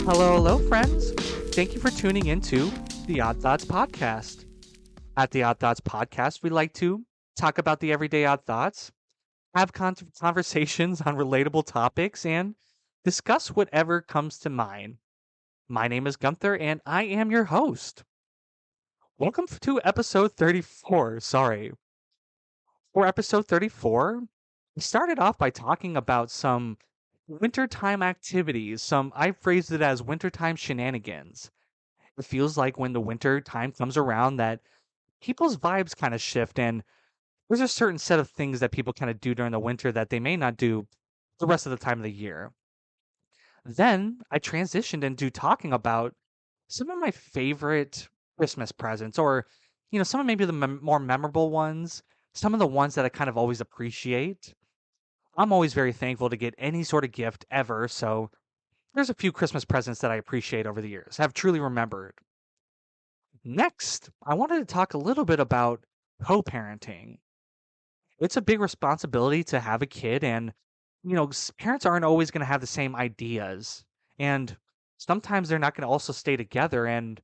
Hello, hello, friends. Thank you for tuning into the Odd Thoughts Podcast. At the Odd Thoughts Podcast, we like to talk about the everyday odd thoughts, have conversations on relatable topics, and discuss whatever comes to mind. My name is Gunther, and I am your host. Welcome to episode 34. Sorry. For episode 34, we started off by talking about some wintertime activities. I phrased it as wintertime shenanigans. It feels like when the winter time comes around that people's vibes kind of shift, and there's a certain set of things that people kind of do during the winter that they may not do the rest of the time of the year. Then I transitioned into talking about some of my favorite Christmas presents, or some of maybe the more memorable ones, some of the ones that I kind of always appreciate. I'm always very thankful to get any sort of gift ever, so there's a few Christmas presents that I appreciate over the years, have truly remembered. Next, I wanted to talk a little bit about co-parenting. It's a big responsibility to have a kid, and parents aren't always going to have the same ideas, and sometimes they're not going to also stay together. And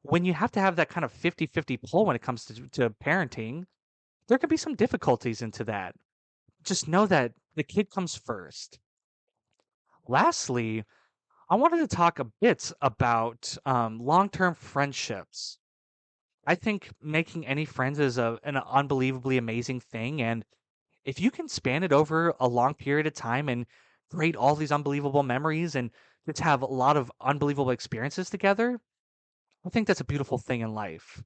when you have to have that kind of 50-50 pull when it comes to parenting, there could be some difficulties into that. Just know that the kid comes first. Lastly, I wanted to talk a bit about long-term friendships. I think making any friends is an unbelievably amazing thing. And if you can span it over a long period of time and create all these unbelievable memories and just have a lot of unbelievable experiences together, I think that's a beautiful thing in life.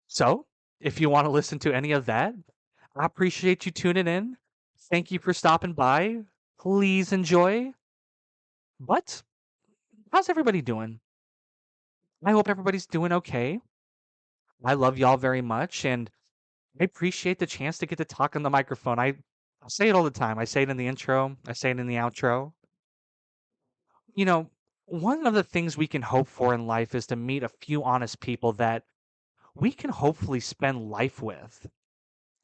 So, if you want to listen to any of that, I appreciate you tuning in. Thank you for stopping by. Please enjoy. But how's everybody doing? I hope everybody's doing okay. I love y'all very much, and I appreciate the chance to get to talk on the microphone. I say it all the time. I say it in the intro, I say it in the outro. You know, one of the things we can hope for in life is to meet a few honest people that we can hopefully spend life with,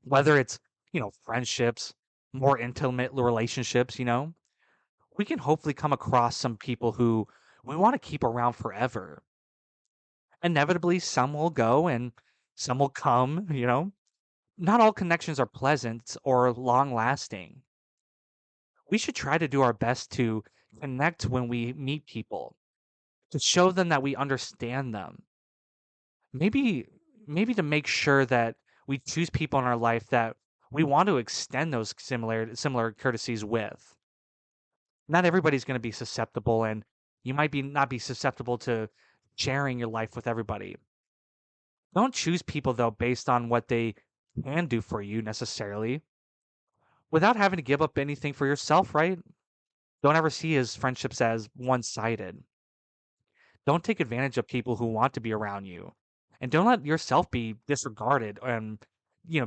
whether it's, friendships, more intimate relationships, we can hopefully come across some people who we want to keep around forever. Inevitably, some will go and some will come, Not all connections are pleasant or long lasting. We should try to do our best to connect when we meet people, to show them that we understand them. Maybe maybe to make sure that we choose people in our life that we want to extend those similar courtesies with. Not everybody's going to be susceptible, and you might be not be susceptible to sharing your life with everybody. Don't choose people though based on what they can do for you necessarily, without having to give up anything for yourself, right? Don't ever see his friendships as one-sided. Don't take advantage of people who want to be around you. And don't let yourself be disregarded and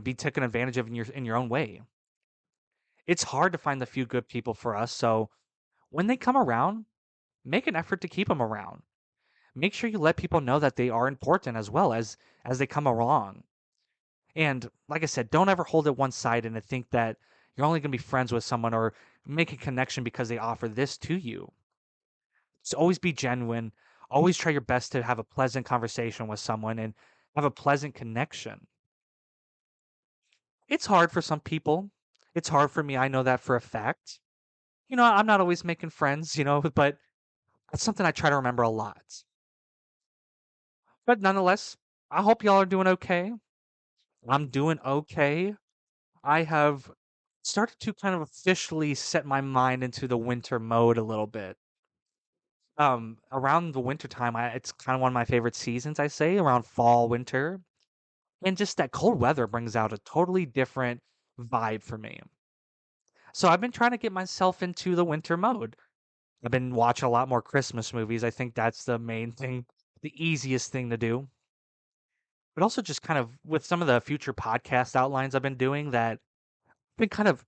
be taken advantage of in your own way. It's hard to find the few good people for us, so when they come around, make an effort to keep them around. Make sure you let people know that they are important as well as they come along. And like I said, don't ever hold it one sided and think that you're only going to be friends with someone or make a connection because they offer this to you. Just always be genuine. Always try your best to have a pleasant conversation with someone and have a pleasant connection. It's hard for some people. It's hard for me. I know that for a fact. I'm not always making friends, but that's something I try to remember a lot. But nonetheless, I hope y'all are doing okay. I'm doing okay. I have started to kind of officially set my mind into the winter mode a little bit. Around the winter time, it's kind of one of my favorite seasons, I say, around fall, winter. And just that cold weather brings out a totally different vibe for me. So I've been trying to get myself into the winter mode. I've been watching a lot more Christmas movies. I think that's the main thing, the easiest thing to do. But also just kind of with some of the future podcast outlines I've been doing that I've been kind of,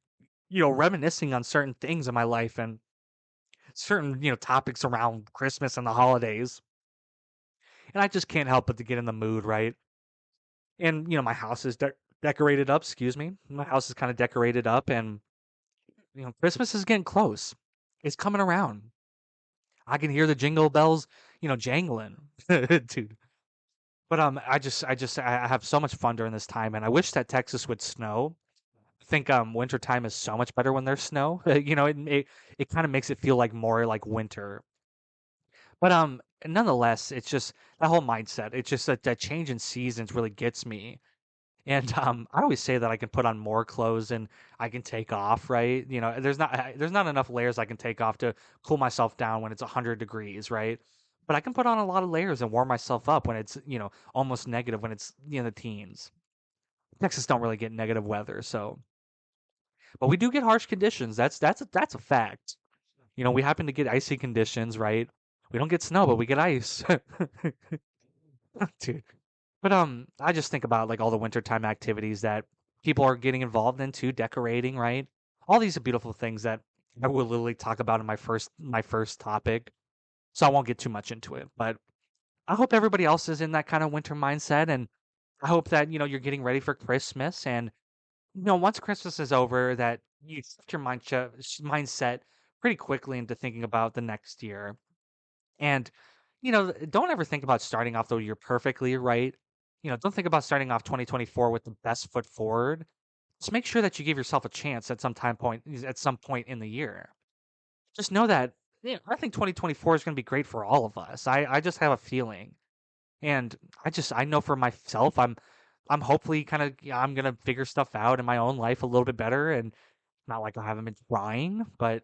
reminiscing on certain things in my life and certain, topics around Christmas and the holidays. And I just can't help but to get in the mood, right? And, my house is decorated up, excuse me. My house is kind of decorated up and, Christmas is getting close. It's coming around. I can hear the jingle bells, jangling, dude. But I have so much fun during this time, and I wish that Texas would snow. I think winter time is so much better when there's snow. It kind of makes it feel like more like winter. But nonetheless, it's just that whole mindset. It's just that change in seasons really gets me. And I always say that I can put on more clothes and I can take off, right? There's not enough layers I can take off to cool myself down when it's 100 degrees, right? But I can put on a lot of layers and warm myself up when it's, almost negative when it's the teens. Texas don't really get negative weather, so but we do get harsh conditions. That's a fact. We happen to get icy conditions, right? We don't get snow, but we get ice. Dude. But I just think about like all the wintertime activities that people are getting involved into, decorating, right? All these are beautiful things that I will literally talk about in my first topic. So I won't get too much into it. But I hope everybody else is in that kind of winter mindset, and I hope that you're getting ready for Christmas, and once Christmas is over, that you shift your mindset pretty quickly into thinking about the next year. And, don't ever think about starting off the year perfectly, right? Don't think about starting off 2024 with the best foot forward. Just make sure that you give yourself a chance at some point in the year. Just know that, I think 2024 is going to be great for all of us. I just have a feeling. And I know for myself, I'm hopefully kind of, yeah, I'm going to figure stuff out in my own life a little bit better, and not like I haven't been trying, but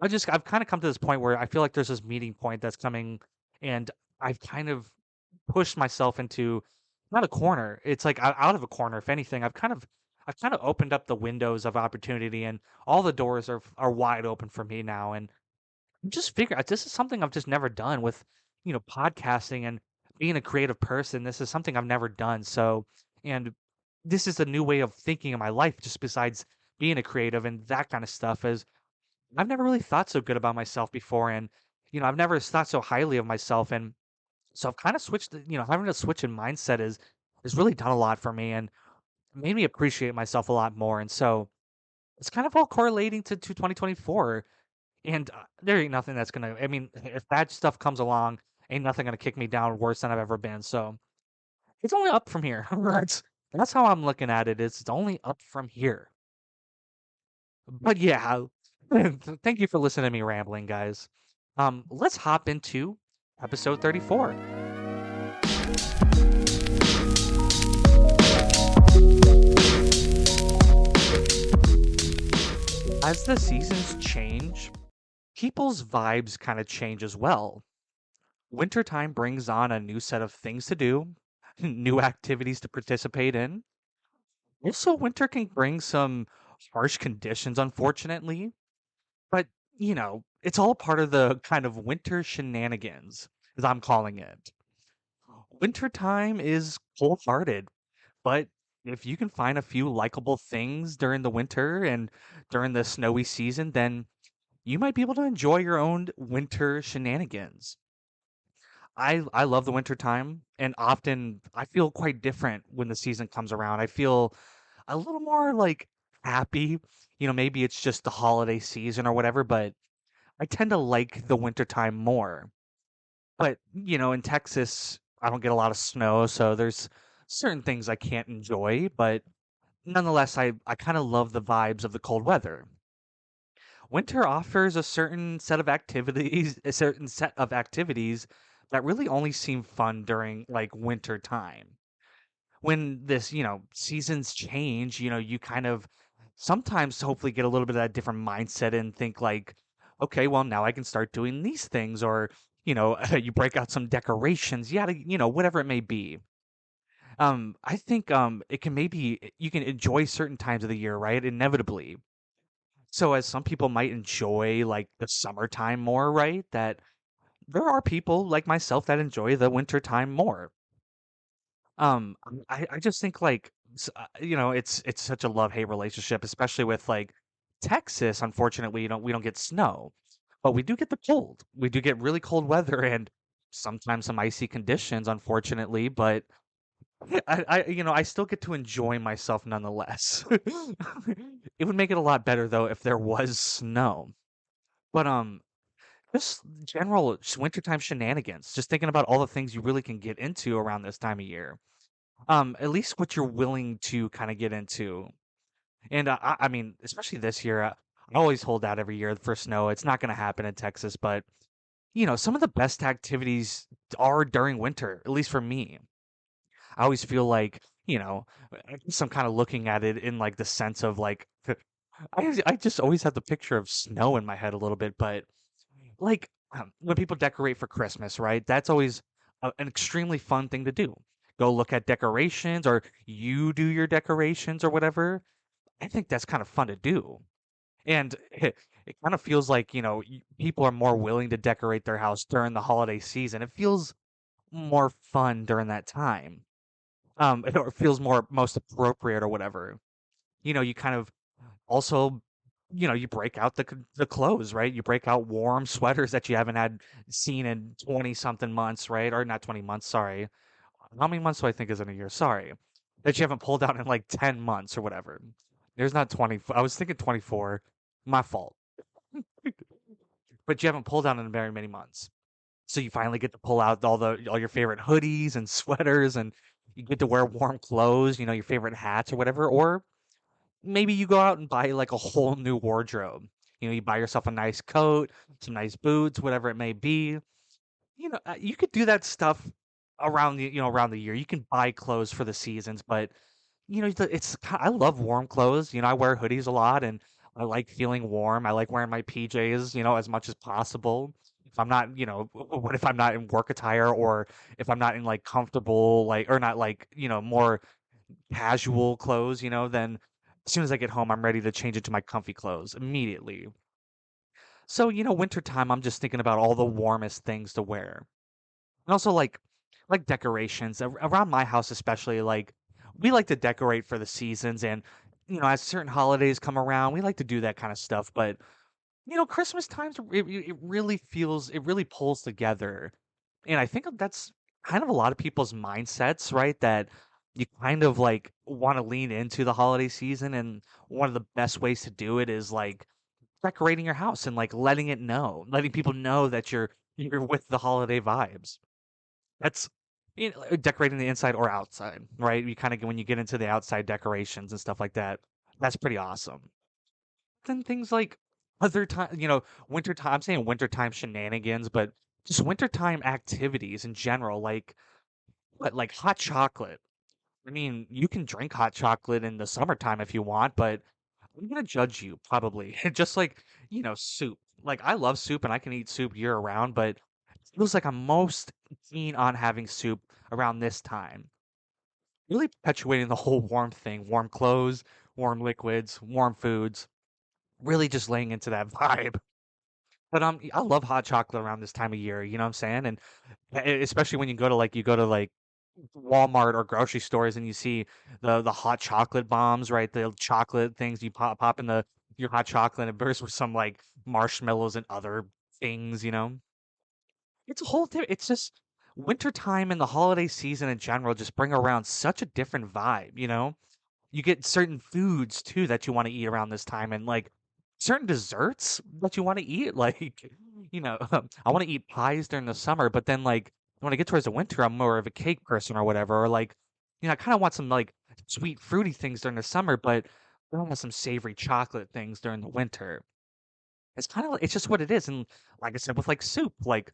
I've kind of come to this point where I feel like there's this meeting point that's coming, and I've kind of pushed myself into not a corner. It's like out of a corner. If anything, I've kind of opened up the windows of opportunity, and all the doors are wide open for me now. And I'm just figuring this is something I've just never done with podcasting and being a creative person. This is something I've never done. So, and this is a new way of thinking in my life, just besides being a creative and that kind of stuff. Is I've never really thought so good about myself before, and I've never thought so highly of myself, and so I've kind of switched. Having a switch in mindset is really done a lot for me and made me appreciate myself a lot more. And so it's kind of all correlating to 2024. And there ain't nothing that's gonna. I mean, if bad stuff comes along, ain't nothing gonna kick me down worse than I've ever been. So it's only up from here. That's how I'm looking at it. It's only up from here. But yeah, thank you for listening to me rambling, guys. Let's hop into episode 34. As the seasons change, people's vibes kind of change as well. Wintertime brings on a new set of things to do, new activities to participate in. Also, winter can bring some harsh conditions, unfortunately, but it's all part of the kind of winter shenanigans, as I'm calling it. Wintertime is cold-hearted, but if you can find a few likable things during the winter and during the snowy season, then you might be able to enjoy your own winter shenanigans. I love the winter time, and often I feel quite different when the season comes around. I feel a little more like happy. Maybe it's just the holiday season or whatever, but I tend to like the winter time more. But, in Texas, I don't get a lot of snow, so there's certain things I can't enjoy, but nonetheless, I kind of love the vibes of the cold weather. Winter offers a certain set of activities that really only seem fun during like winter time. When this, seasons change, you kind of sometimes hopefully get a little bit of that different mindset and think like, okay, well now I can start doing these things, or you break out some decorations, yeah, whatever it may be. I think it can maybe you can enjoy certain times of the year, right? Inevitably. So as some people might enjoy like the summertime more, right? That there are people like myself that enjoy the winter time more. I just think like it's such a love hate relationship, especially with like Texas. Unfortunately, we don't get snow, but we do get the cold. We do get really cold weather and sometimes some icy conditions, unfortunately. But I still get to enjoy myself nonetheless. It would make it a lot better though if there was snow. But Just general wintertime shenanigans. Just thinking about all the things you really can get into around this time of year. At least what you're willing to kind of get into. And I mean, especially this year, I always hold out every year for snow. It's not going to happen in Texas, but some of the best activities are during winter, at least for me. I always feel like, I guess I'm kind of looking at it in like the sense of like, I just always have the picture of snow in my head a little bit, but like when people decorate for Christmas, right? That's always an extremely fun thing to do. Go look at decorations or you do your decorations or whatever. I think that's kind of fun to do. And it kind of feels like, people are more willing to decorate their house during the holiday season. It feels more fun during that time. Or it feels more most appropriate or whatever. You kind of also, you break out the clothes, right? You break out warm sweaters that you haven't had seen in 20 something months, right? Or not 20 months, sorry. How many months do I think is in a year? Sorry. That you haven't pulled out in like 10 months or whatever. There's not 20. I was thinking 24. My fault. But you haven't pulled out in very many months. So you finally get to pull out all your favorite hoodies and sweaters and you get to wear warm clothes, your favorite hats or whatever. Or maybe you go out and buy like a whole new wardrobe. You buy yourself a nice coat, some nice boots, whatever it may be. You could do that stuff around the year. You can buy clothes for the seasons, but I love warm clothes. I wear hoodies a lot and I like feeling warm. I like wearing my PJs, as much as possible. If I'm not, what if I'm not in work attire or if I'm not in like comfortable, like, or not like, more casual clothes, then as soon as I get home, I'm ready to change into my comfy clothes immediately. So, wintertime, I'm just thinking about all the warmest things to wear. And also like decorations around my house especially like we like to decorate for the seasons and as certain holidays come around, we like to do that kind of stuff, but Christmas times it really feels it really pulls together. And I think that's kind of a lot of people's mindsets, right? That you kind of like want to lean into the holiday season and one of the best ways to do it is like decorating your house and like letting people know that you're with the holiday vibes. That's decorating the inside or outside, right? You kind of when you get into the outside decorations and stuff like that, that's pretty awesome. Then things like other time, wintertime. I'm saying wintertime shenanigans, but just wintertime activities in general, like what, like hot chocolate. I mean, you can drink hot chocolate in the summertime if you want, but I'm gonna judge you probably. Just like, soup. Like I love soup and I can eat soup year round, but it feels like I'm most keen on having soup around this time. Really perpetuating the whole warm thing, warm clothes, warm liquids, warm foods, really just laying into that vibe. But I love hot chocolate around this time of year, you know what I'm saying? And especially when you go to like Walmart or grocery stores and you see the hot chocolate bombs, right? The chocolate things you pop in the your hot chocolate and it bursts with some like marshmallows and other things. It's a whole it's just wintertime and the holiday season in general just bring around such a different vibe. You get certain foods too that you want to eat around this time and like certain desserts that you want to eat. Like, I want to eat pies during the summer, but then like when I get towards the winter, I'm more of a cake person or whatever. Or like, I kind of want some like sweet fruity things during the summer, but I want some savory chocolate things during the winter. It's kind of it's just what it is. And like I said, with like soup, like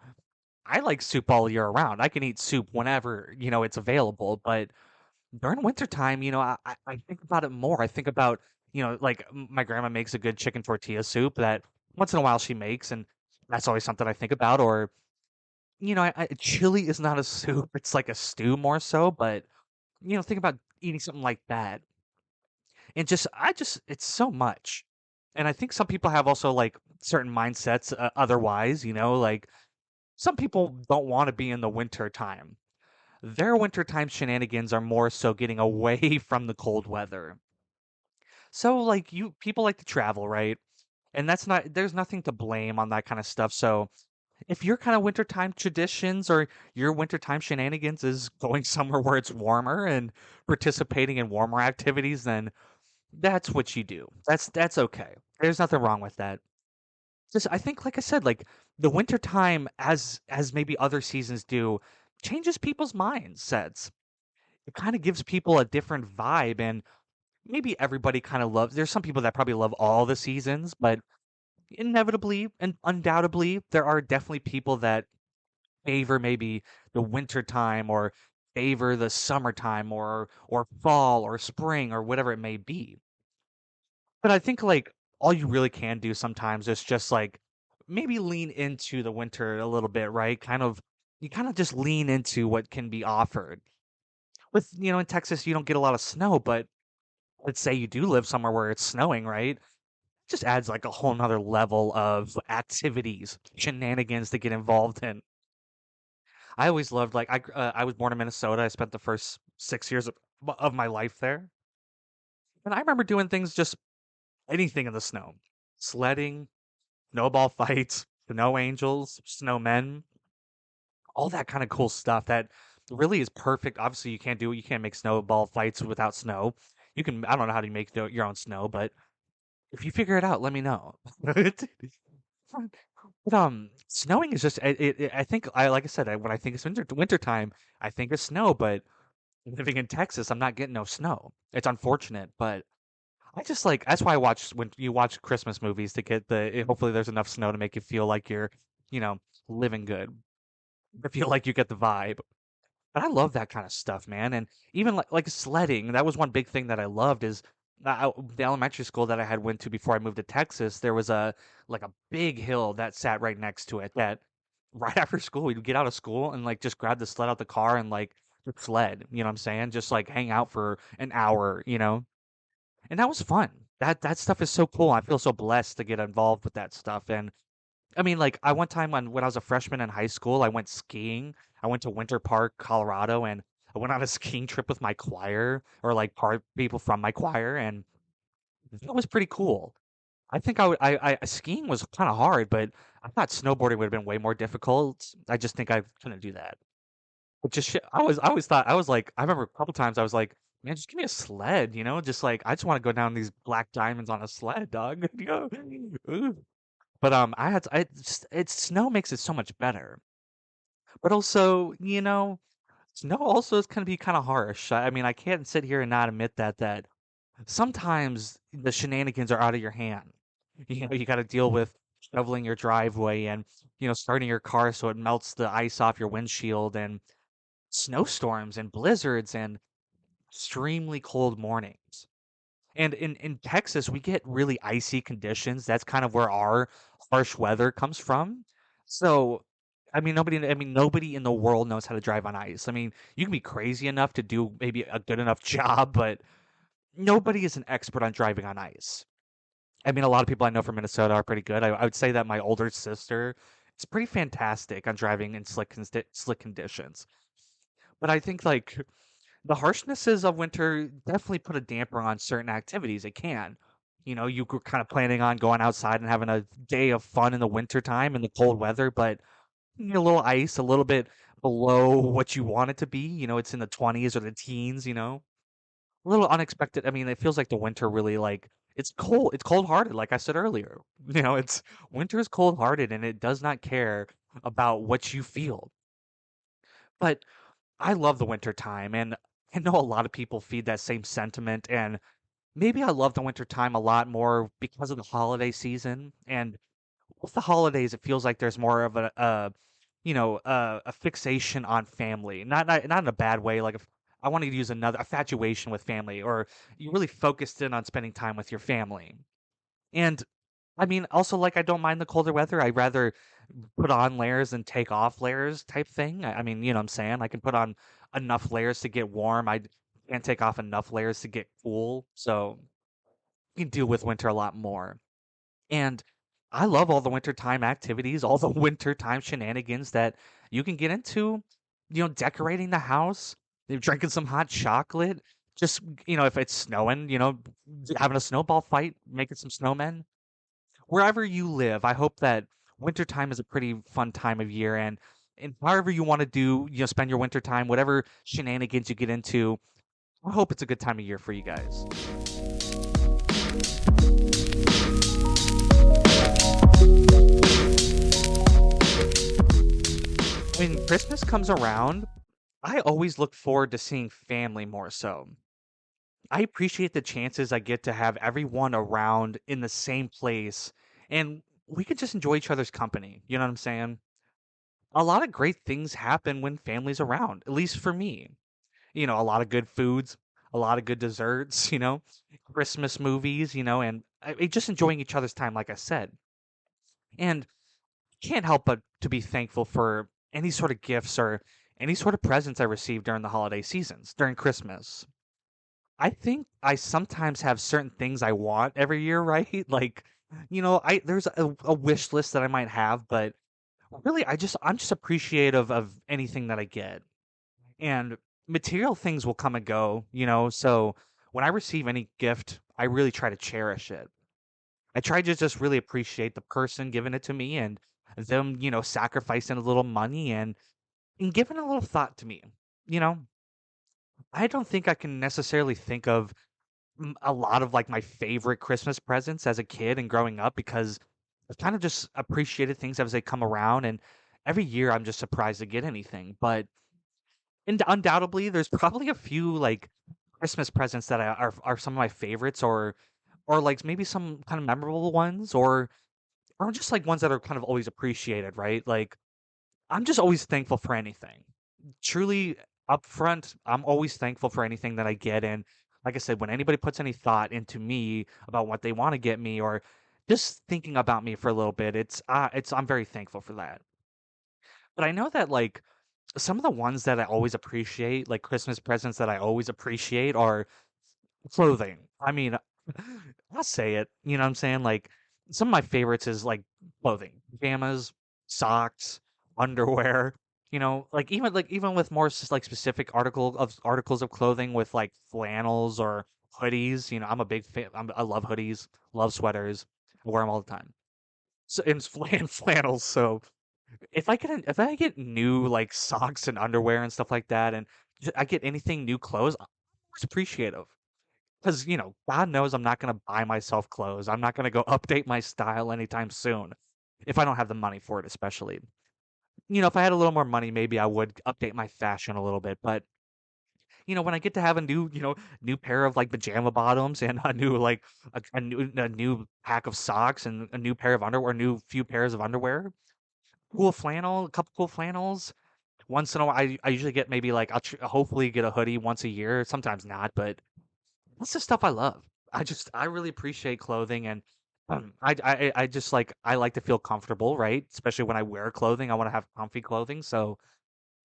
I like soup all year round. I can eat soup whenever, it's available, but during wintertime, I think about it more. I think about, like my grandma makes a good chicken tortilla soup that once in a while she makes, and that's always something I think about. Or, chili is not a soup; it's like a stew more so. But think about eating something like that, and it's so much. And I think some people have also like certain mindsets otherwise. Like some people don't want to be in the winter time. Their wintertime shenanigans are more so getting away from the cold weather. So like people like to travel, right? And there's nothing to blame on that kind of stuff. So if your kind of wintertime traditions or your wintertime shenanigans is going somewhere where it's warmer and participating in warmer activities, then that's what you do. That's okay. There's nothing wrong with that. just I think, like I said, like the winter time, as maybe other seasons do, changes people's mindsets. It kind of gives people a different vibe, and maybe everybody kind of loves. There's some people that probably love all the seasons, but inevitably and undoubtedly, there are definitely people that favor maybe the winter time or favor the summertime or fall or spring or whatever it may be. But I think like all you really can do sometimes is just like maybe lean into the winter a little bit, right? Kind of you kind of just lean into what can be offered. With in Texas you don't get a lot of snow, but let's say you do live somewhere where it's snowing, right? Just adds like a whole nother level of activities, shenanigans to get involved in. I always loved like I was born in Minnesota. I spent the first 6 years of my life there, and I remember doing things just anything in the snow, sledding, snowball fights, snow angels, snowmen, all that kind of cool stuff that really is perfect. Obviously, you can't make snowball fights without snow. You can I don't know how to make your own snow, but if you figure it out, let me know. But snowing is just I think I like I said when I think it's winter time, I think of snow. But living in Texas, I'm not getting no snow. It's unfortunate, but I just like that's why I watch when you watch Christmas movies to get hopefully there's enough snow to make you feel like you're you know living good. I feel like you get the vibe. But I love that kind of stuff, man. And even like sledding, that was one big thing that I loved is the elementary school that I had went to before I moved to Texas. There was a like a big hill that sat right next to it. That right after school we'd get out of school and like just grab the sled out the car and like just sled. You know what I'm saying? Just like hang out for an hour. And that was fun. That stuff is so cool. I feel so blessed to get involved with that stuff. And I mean, like, I one time when I was a freshman in high school, I went skiing. I went to Winter Park, Colorado, and I went on a skiing trip with my choir or like part people from my choir, and that was pretty cool. I think skiing was kind of hard, but I thought snowboarding would have been way more difficult. I just think I couldn't do that. But just I always thought I was like I remember a couple times I was like, man, just give me a sled, just like I just want to go down these black diamonds on a sled, dog. Ooh. But I had to, it's snow makes it so much better. But also, snow also is can be kind of harsh. I mean, I can't sit here and not admit that sometimes the shenanigans are out of your hand. You got to deal with shoveling your driveway and starting your car so it melts the ice off your windshield and snowstorms and blizzards and extremely cold mornings. And in Texas, we get really icy conditions. That's kind of where our harsh weather comes from. So, I mean, nobody in the world knows how to drive on ice. I mean, you can be crazy enough to do maybe a good enough job, but nobody is an expert on driving on ice. I mean, a lot of people I know from Minnesota are pretty good. I would say that my older sister is pretty fantastic on driving in slick conditions. But I think like the harshnesses of winter definitely put a damper on certain activities. It can. You were kind of planning on going outside and having a day of fun in the winter time in the cold weather, but a little ice, a little bit below what you want it to be. It's in the 20s or the teens, a little unexpected. I mean, it feels like the winter really like it's cold. It's cold hearted, like I said earlier. It's winter is cold hearted and it does not care about what you feel. But I love the winter time, and I know a lot of people feed that same sentiment. And maybe I love the winter time a lot more because of the holiday season. And with the holidays, it feels like there's more of a fixation on family. Not in a bad way. Like if I wanted to use another infatuation with family, or you really focused in on spending time with your family. And I mean, also like I don't mind the colder weather. I'd rather put on layers and take off layers type thing. I mean, you know what I'm saying? I can put on enough layers to get warm. I can't take off enough layers to get cool. So you can deal with winter a lot more. And I love all the wintertime activities, all the wintertime shenanigans that you can get into, decorating the house, drinking some hot chocolate, just, if it's snowing, having a snowball fight, making some snowmen. Wherever you live, I hope that wintertime is a pretty fun time of year. And however you want to do, spend your wintertime, whatever shenanigans you get into, I hope it's a good time of year for you guys. When Christmas comes around, I always look forward to seeing family more so. I appreciate the chances I get to have everyone around in the same place and we could just enjoy each other's company. You know what I'm saying? A lot of great things happen when family's around, at least for me. A lot of good foods, a lot of good desserts, Christmas movies, and just enjoying each other's time, like I said. And can't help but to be thankful for any sort of gifts or any sort of presents I receive during the holiday seasons, during Christmas. I think I sometimes have certain things I want every year, right? Like, I there's a wish list that I might have, but really I'm just appreciative of anything that I get. And material things will come and go, so when I receive any gift, I really try to cherish it. I try to just really appreciate the person giving it to me and them, sacrificing a little money and giving a little thought to me. You know, I don't think I can necessarily think of a lot of like my favorite Christmas presents as a kid and growing up because I've kind of just appreciated things as they come around and every year I'm just surprised to get anything. But undoubtedly there's probably a few like Christmas presents that are some of my favorites or like maybe some kind of memorable ones or just like ones that are kind of always appreciated, right? Like I'm just always thankful for anything. Truly upfront, I'm always thankful for anything that I get. And like I said, when anybody puts any thought into me about what they want to get me or just thinking about me for a little bit, I'm very thankful for that. But I know that like some of the ones that I always appreciate, like Christmas presents that I always appreciate are clothing. I mean, I'll say it, you know what I'm saying? Like some of my favorites is like clothing, pajamas, socks, underwear, like even with more like specific articles of clothing with like flannels or hoodies, I'm a big fan. I love hoodies, love sweaters. I wear them all the time. So and flannels, so if I get new like socks and underwear and stuff like that and I get anything new clothes, I'm always appreciative. Because, God knows I'm not gonna buy myself clothes. I'm not gonna go update my style anytime soon if I don't have the money for it, especially. If I had a little more money, maybe I would update my fashion a little bit. But, when I get to have a new pair of like pajama bottoms and a new like a new pack of socks and a new pair of underwear, new few pairs of underwear, cool flannel, a couple cool flannels. Once in a while, I usually get maybe like hopefully get a hoodie once a year. Sometimes not, but that's the stuff I love. I really appreciate clothing and I just like I like to feel comfortable, right? Especially when I wear clothing, I want to have comfy clothing. So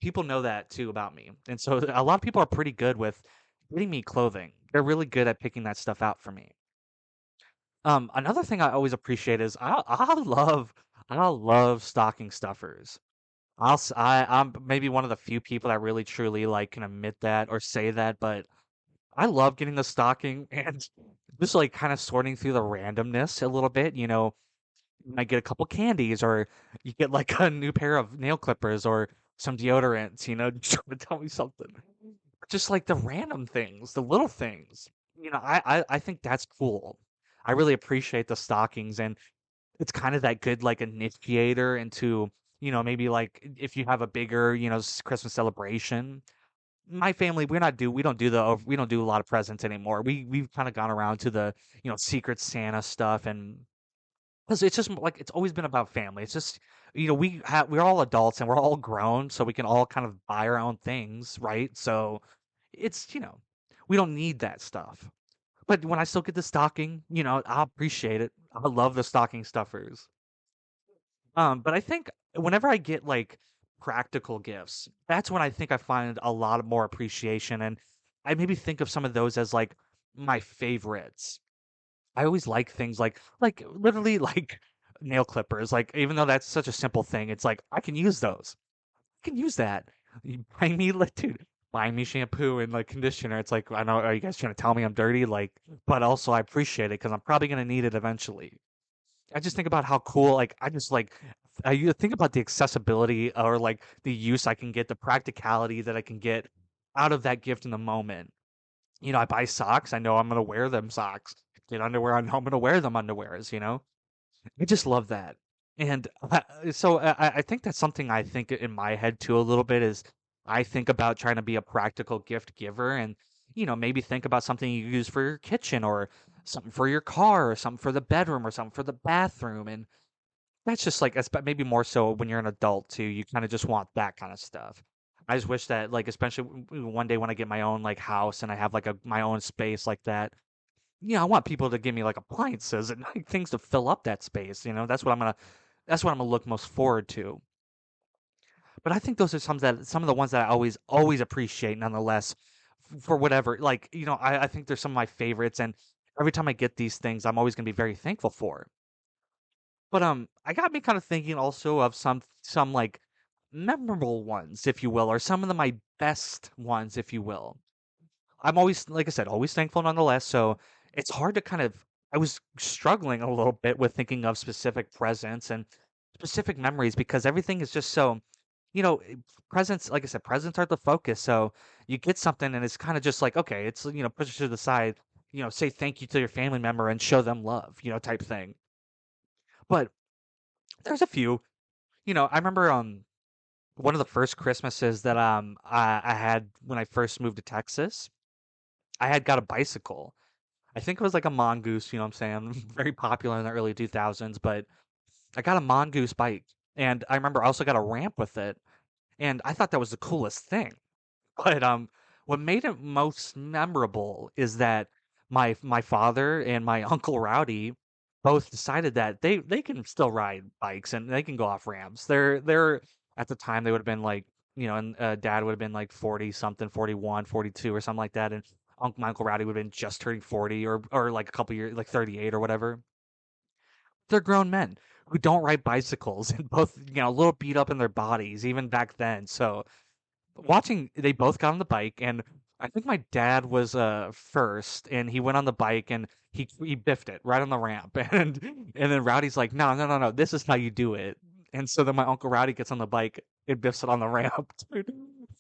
people know that too about me. And so a lot of people are pretty good with getting me clothing. They're really good at picking that stuff out for me. Another thing I always appreciate is I love stocking stuffers. I'm maybe one of the few people that really truly like can admit that or say that, but I love getting the stocking and just like kind of sorting through the randomness a little bit. You might get a couple candies or you get like a new pair of nail clippers or some deodorants, just trying to tell me something. Just like the random things, the little things. I think that's cool. I really appreciate the stockings and it's kind of that good like initiator into, maybe like if you have a bigger, Christmas celebration my family we don't do a lot of presents anymore. We've kind of gone around to the Secret Santa stuff and because it's just like it's always been about family. It's just we're all adults and we're all grown, so we can all kind of buy our own things, right? So it's we don't need that stuff. But when I still get the stocking, I'll appreciate it. I love the stocking stuffers. But I think whenever I get like practical gifts, that's when I think I find a lot of more appreciation, and I maybe think of some of those as like my favorites. I always like things like literally like nail clippers. Like even though that's such a simple thing, it's like I can use those. I can use that. You buy me like dude, buy me shampoo and like conditioner. It's like I know are you guys trying to tell me I'm dirty? Like, but also I appreciate it because I'm probably gonna need it eventually. I just think about how cool, like, I just like, you think about the accessibility or like the use I can get, the practicality that I can get out of that gift in the moment. I buy socks, I know I'm gonna wear them socks. Get underwear, I know I'm gonna wear them underwears, I just love that. And I think that's something I think in my head too a little bit is I think about trying to be a practical gift giver and maybe think about something you use for your kitchen or something for your car or something for the bedroom or something for the bathroom. And that's just like maybe more so when you're an adult too. You kind of just want that kind of stuff. I just wish that like especially one day when I get my own like house and I have like my own space like that. I want people to give me like appliances and like things to fill up that space. That's what I'm gonna look most forward to. But I think those are some of the ones that I always appreciate nonetheless for whatever. Like, I think they're some of my favorites and every time I get these things, I'm always gonna be very thankful for. But I got me kind of thinking also of some like memorable ones, if you will, or some of my best ones, if you will. I'm always, like I said, always thankful nonetheless. So it's hard to kind of. I was struggling a little bit with thinking of specific presents and specific memories because everything is just so, you know, eh, presents. Like I said, presents are the focus. So you get something and it's kind of just like, okay, it's push it to the side. Say thank you to your family member and show them love. Type thing. But there's a few. I remember one of the first Christmases that I had when I first moved to Texas. I had got a bicycle. I think it was like a mongoose, you know what I'm saying? Very popular in the early 2000s, but I got a mongoose bike and I remember I also got a ramp with it and I thought that was the coolest thing. But what made it most memorable is that my father and my uncle Rowdy both decided that they can still ride bikes and they can go off ramps. They're at the time they would have been like, and dad would have been like 40 something, 41, 42 or something like that and my Uncle Rowdy would have been just turning 40 or like a couple years like 38 or whatever. They're grown men who don't ride bicycles and both, a little beat up in their bodies even back then. So watching they both got on the bike and I think my dad was first and he went on the bike and he biffed it right on the ramp and then Rowdy's like no no no no this is how you do it and so then my uncle Rowdy gets on the bike and biffs it on the ramp. Dude,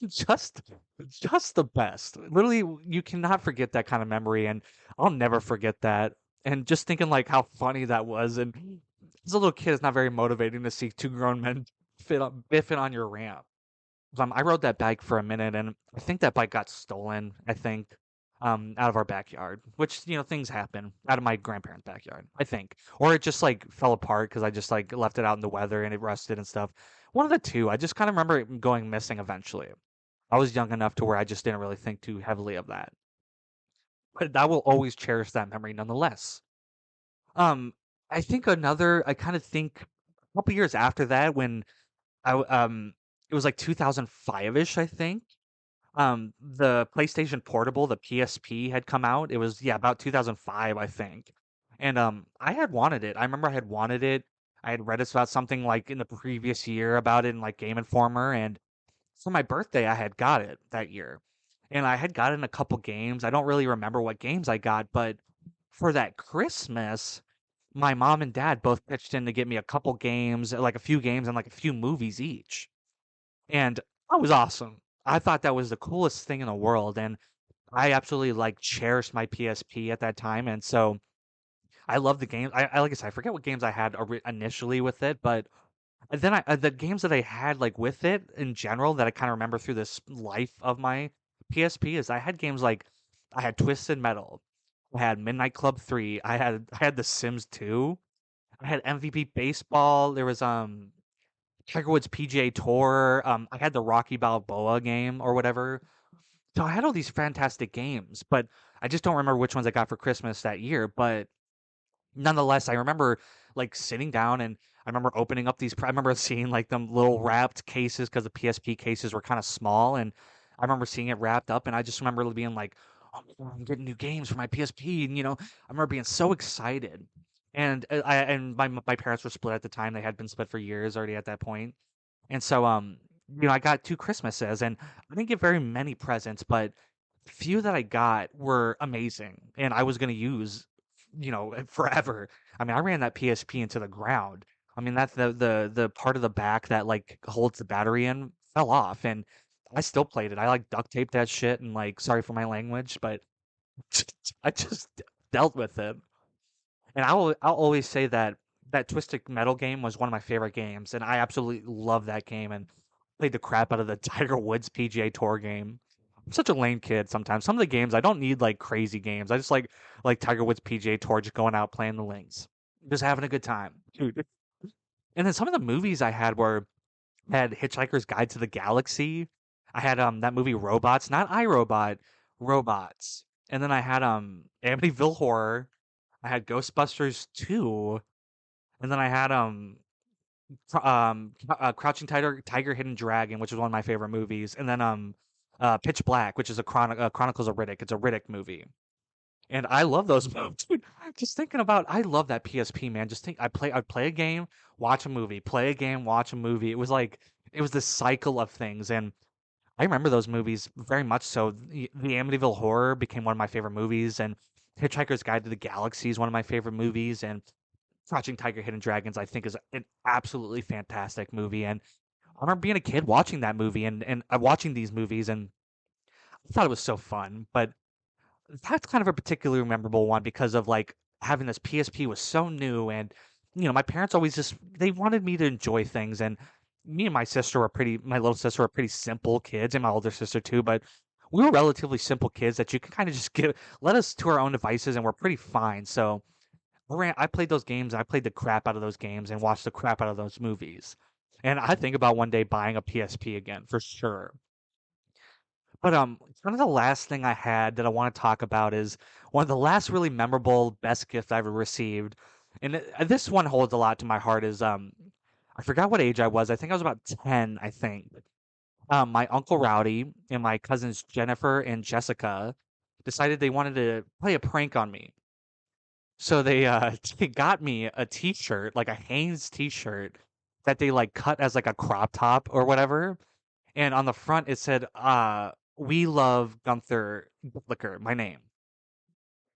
just just the best, literally. You cannot forget that kind of memory and I'll never forget that. And just thinking like how funny that was and as a little kid it's not very motivating to see two grown men biff it on your ramp. I rode that bike for a minute, and I think that bike got stolen. I think, out of our backyard, which things happen out of my grandparents' backyard. I think, or it just like fell apart because I just like left it out in the weather and it rusted and stuff. One of the two. I just kind of remember it going missing eventually. I was young enough to where I just didn't really think too heavily of that, but I will always cherish that memory nonetheless. Um, I think another. I kind of think a couple years after that when it was like 2005-ish, I think. The PlayStation Portable, the PSP had come out. It was yeah, about 2005, I think. And I had wanted it. I remember I had wanted it. I had read about something like in the previous year about it in like Game Informer and for my birthday I had got it that year. And I had gotten a couple games. I don't really remember what games I got, but for that Christmas, my mom and dad both pitched in to get me a couple games, like a few games and like a few movies each. And that was awesome. I thought that was the coolest thing in the world, and I absolutely like cherished my PSP at that time, and so I love the game. I like I said, I forget what games I had initially with it, but then the games that I had like with it in general that I kind of remember through this life of my PSP is I had games like I had Twisted Metal, I had Midnight Club 3, I had The Sims 2, I had MVP Baseball. There was Tiger Woods PGA Tour. I had the Rocky Balboa game or whatever. So I had all these fantastic games, but I just don't remember which ones I got for Christmas that year. But nonetheless, I remember like sitting down and I remember opening up these. I remember seeing like them little wrapped cases because the PSP cases were kind of small, and I remember seeing it wrapped up, and I just remember being like, "Oh, I'm getting new games for my PSP," and I remember being so excited. And my parents were split at the time; they had been split for years already at that point. And so, I got two Christmases, and I didn't get very many presents, but the few that I got were amazing, and I was gonna use, forever. I mean, I ran that PSP into the ground. I mean, that's the part of the back that like holds the battery in fell off, and I still played it. I like duct taped that shit, and like, sorry for my language, but I just dealt with it. And I'll always say that. that Twisted Metal game was one of my favorite games, and I absolutely love that game and played the crap out of the Tiger Woods PGA Tour game. I'm such a lame kid sometimes. Some of the games I don't need like crazy games. I just like Tiger Woods PGA Tour, just going out playing the links, just having a good time, dude. And then some of the movies I had were had Hitchhiker's Guide to the Galaxy. I had that movie Robots, not iRobot, Robots. And then I had Amityville Horror. I had Ghostbusters 2, and then I had Crouching Tiger, Hidden Dragon, which is one of my favorite movies, and then Pitch Black, which is a Chronicles of Riddick. It's a Riddick movie, and I love those movies. Dude, just thinking about, I love that PSP, man. Just think, I'd play a game, watch a movie, play a game, watch a movie. It was like it was this cycle of things, and I remember those movies very much so. The Amityville Horror became one of my favorite movies, and Hitchhiker's Guide to the Galaxy is one of my favorite movies, and Crouching Tiger, Hidden Dragons, I think, is an absolutely fantastic movie. And I remember being a kid watching that movie and watching these movies, and I thought it was so fun. But that's kind of a particularly memorable one because of like having this PSP was so new, and my parents always just they wanted me to enjoy things, and me and my little sister were pretty simple kids, and my older sister too, but we were relatively simple kids that you can kind of just let us to our own devices, and we're pretty fine. So I played those games. I played the crap out of those games and watched the crap out of those movies. And I think about one day buying a PSP again for sure. But kind of the last thing I had that I want to talk about is one of the last really memorable best gift I ever received. And this one holds a lot to my heart is I forgot what age I was. I think I was about 10, I think. My uncle Rowdy and my cousins Jennifer and Jessica decided they wanted to play a prank on me. So they they got me a t-shirt, like a Hanes t-shirt that they like cut as like a crop top or whatever. And on the front it said, we love Gunther Glicker, my name.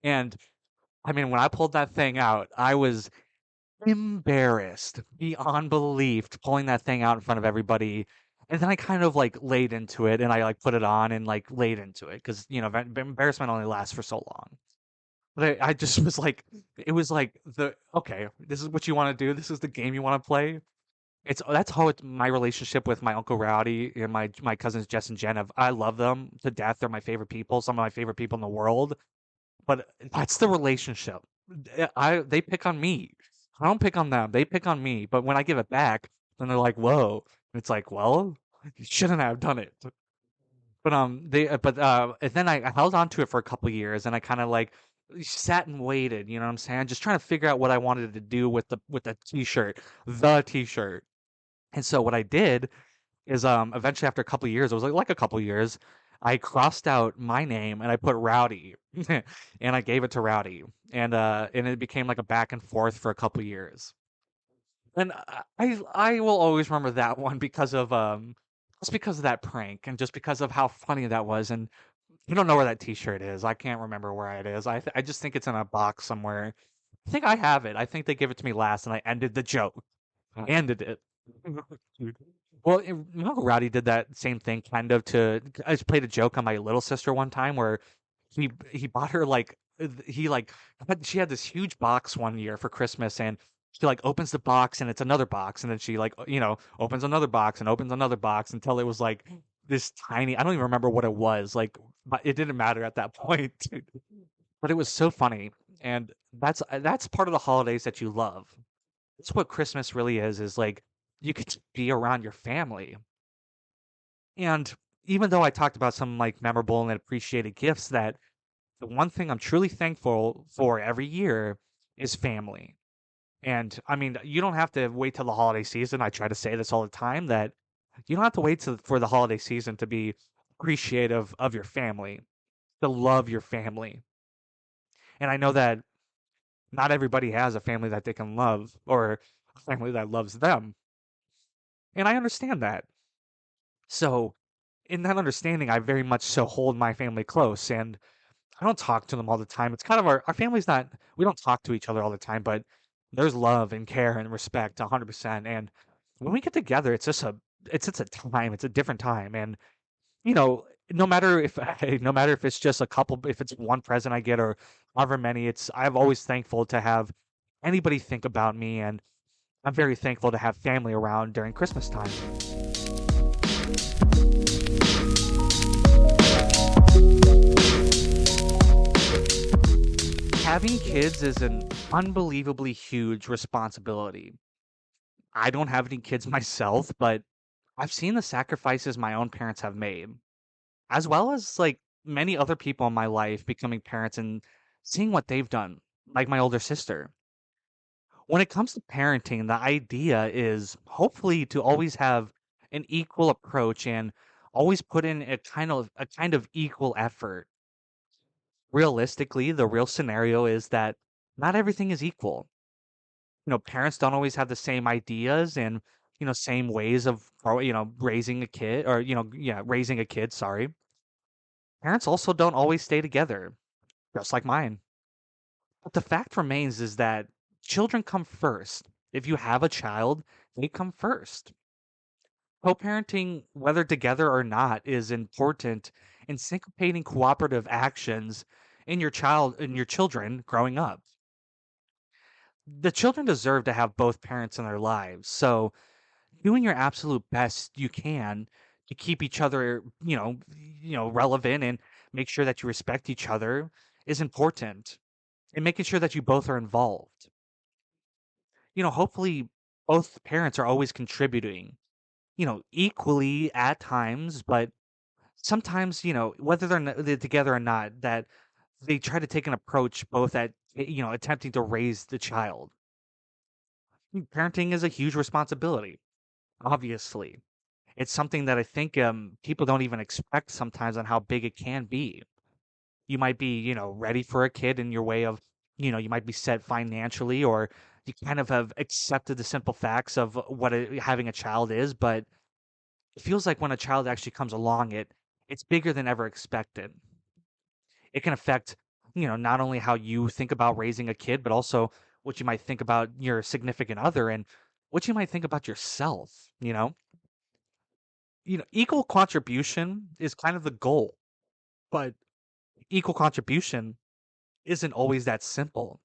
And I mean, when I pulled that thing out, I was embarrassed beyond belief pulling that thing out in front of everybody. And then I kind of like laid into it and I like put it on and like laid into it because embarrassment only lasts for so long. But I just was like, it was like okay, this is what you want to do. This is the game you want to play. That's how my relationship with my Uncle Rowdy and my cousins Jess and Jen. I love them to death. They're my favorite people, some of my favorite people in the world. But that's the relationship. They pick on me. I don't pick on them. They pick on me. But when I give it back, then they're like, "Whoa!" And it's like, "Well, you shouldn't have done it." And then I held on to it for a couple years, and I kind of like sat and waited. You know what I'm saying? Just trying to figure out what I wanted to do with the t-shirt, the t-shirt. And so what I did is eventually after a couple years, it was like a couple years, I crossed out my name and I put Rowdy, and I gave it to Rowdy, and it became like a back and forth for a couple years. And I will always remember that one because of just because of that prank and just because of how funny that was. And you don't know where that T-shirt is. I can't remember where it is. I just think it's in a box somewhere. I think I have it. I think they gave it to me last, and I ended the joke. I ended it. Well, Rowdy did that same thing, kind of. I just played a joke on my little sister one time where he bought her like he like she had this huge box one year for Christmas, and she like opens the box and it's another box, and then she like opens another box and opens another box until it was like this tiny. I don't even remember what it was like, but it didn't matter at that point. But it was so funny, and that's part of the holidays that you love. That's what Christmas really is like you could just be around your family. And even though I talked about some like memorable and appreciated gifts, that the one thing I'm truly thankful for every year is family. And I mean, you don't have to wait till the holiday season. I try to say this all the time that you don't have to wait for the holiday season to be appreciative of your family, to love your family. And I know that not everybody has a family that they can love or a family that loves them. And I understand that. So, in that understanding, I very much so hold my family close, and I don't talk to them all the time. It's kind of our family's not, we don't talk to each other all the time, but there's love and care and respect 100%. And when we get together, it's a time, it's a different time. And, no matter if, no matter if it's just a couple, if it's one present I get or however many, I'm always thankful to have anybody think about me, and I'm very thankful to have family around during Christmas time. Having kids is an unbelievably huge responsibility. I don't have any kids myself, but I've seen the sacrifices my own parents have made, as well as like many other people in my life becoming parents and seeing what they've done, like my older sister. When it comes to parenting, the idea is hopefully to always have an equal approach and always put in a kind of equal effort. Realistically, the real scenario is that not everything is equal. Parents don't always have the same ideas and same ways of raising a kid, or yeah, raising a kid, sorry. Parents also don't always stay together, just like mine. But the fact remains is that children come first. If you have a child, they come first. Co-parenting, whether together or not, is important in syncopating cooperative actions in your children growing up. The children deserve to have both parents in their lives. So doing your absolute best you can to keep each other, relevant and make sure that you respect each other is important. And making sure that you both are involved. Hopefully both parents are always contributing, equally at times, but sometimes, whether they're together or not, that they try to take an approach both at, attempting to raise the child. Parenting is a huge responsibility, obviously. It's something that I think people don't even expect sometimes on how big it can be. You might be, ready for a kid in your way of, you might be set financially, or you kind of have accepted the simple facts of what having a child is, but it feels like when a child actually comes along, it's bigger than ever expected. It can affect, not only how you think about raising a kid, but also what you might think about your significant other and what you might think about yourself, equal contribution is kind of the goal, but equal contribution isn't always that simple.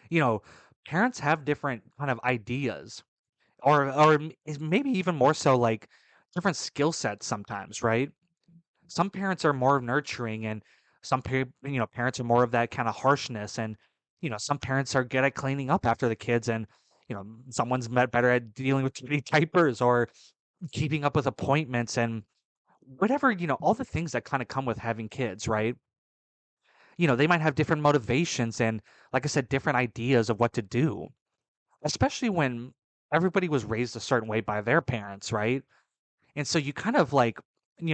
You know, Parents have different kind of ideas, or maybe even more so, like different skill sets sometimes, right? Some parents are more nurturing, and parents are more of that kind of harshness, and some parents are good at cleaning up after the kids, and someone's better at dealing with dirty diapers or keeping up with appointments and whatever, all the things that kind of come with having kids, right? They might have different motivations and, like I said, different ideas of what to do, especially when everybody was raised a certain way by their parents, right? And so you kind of like,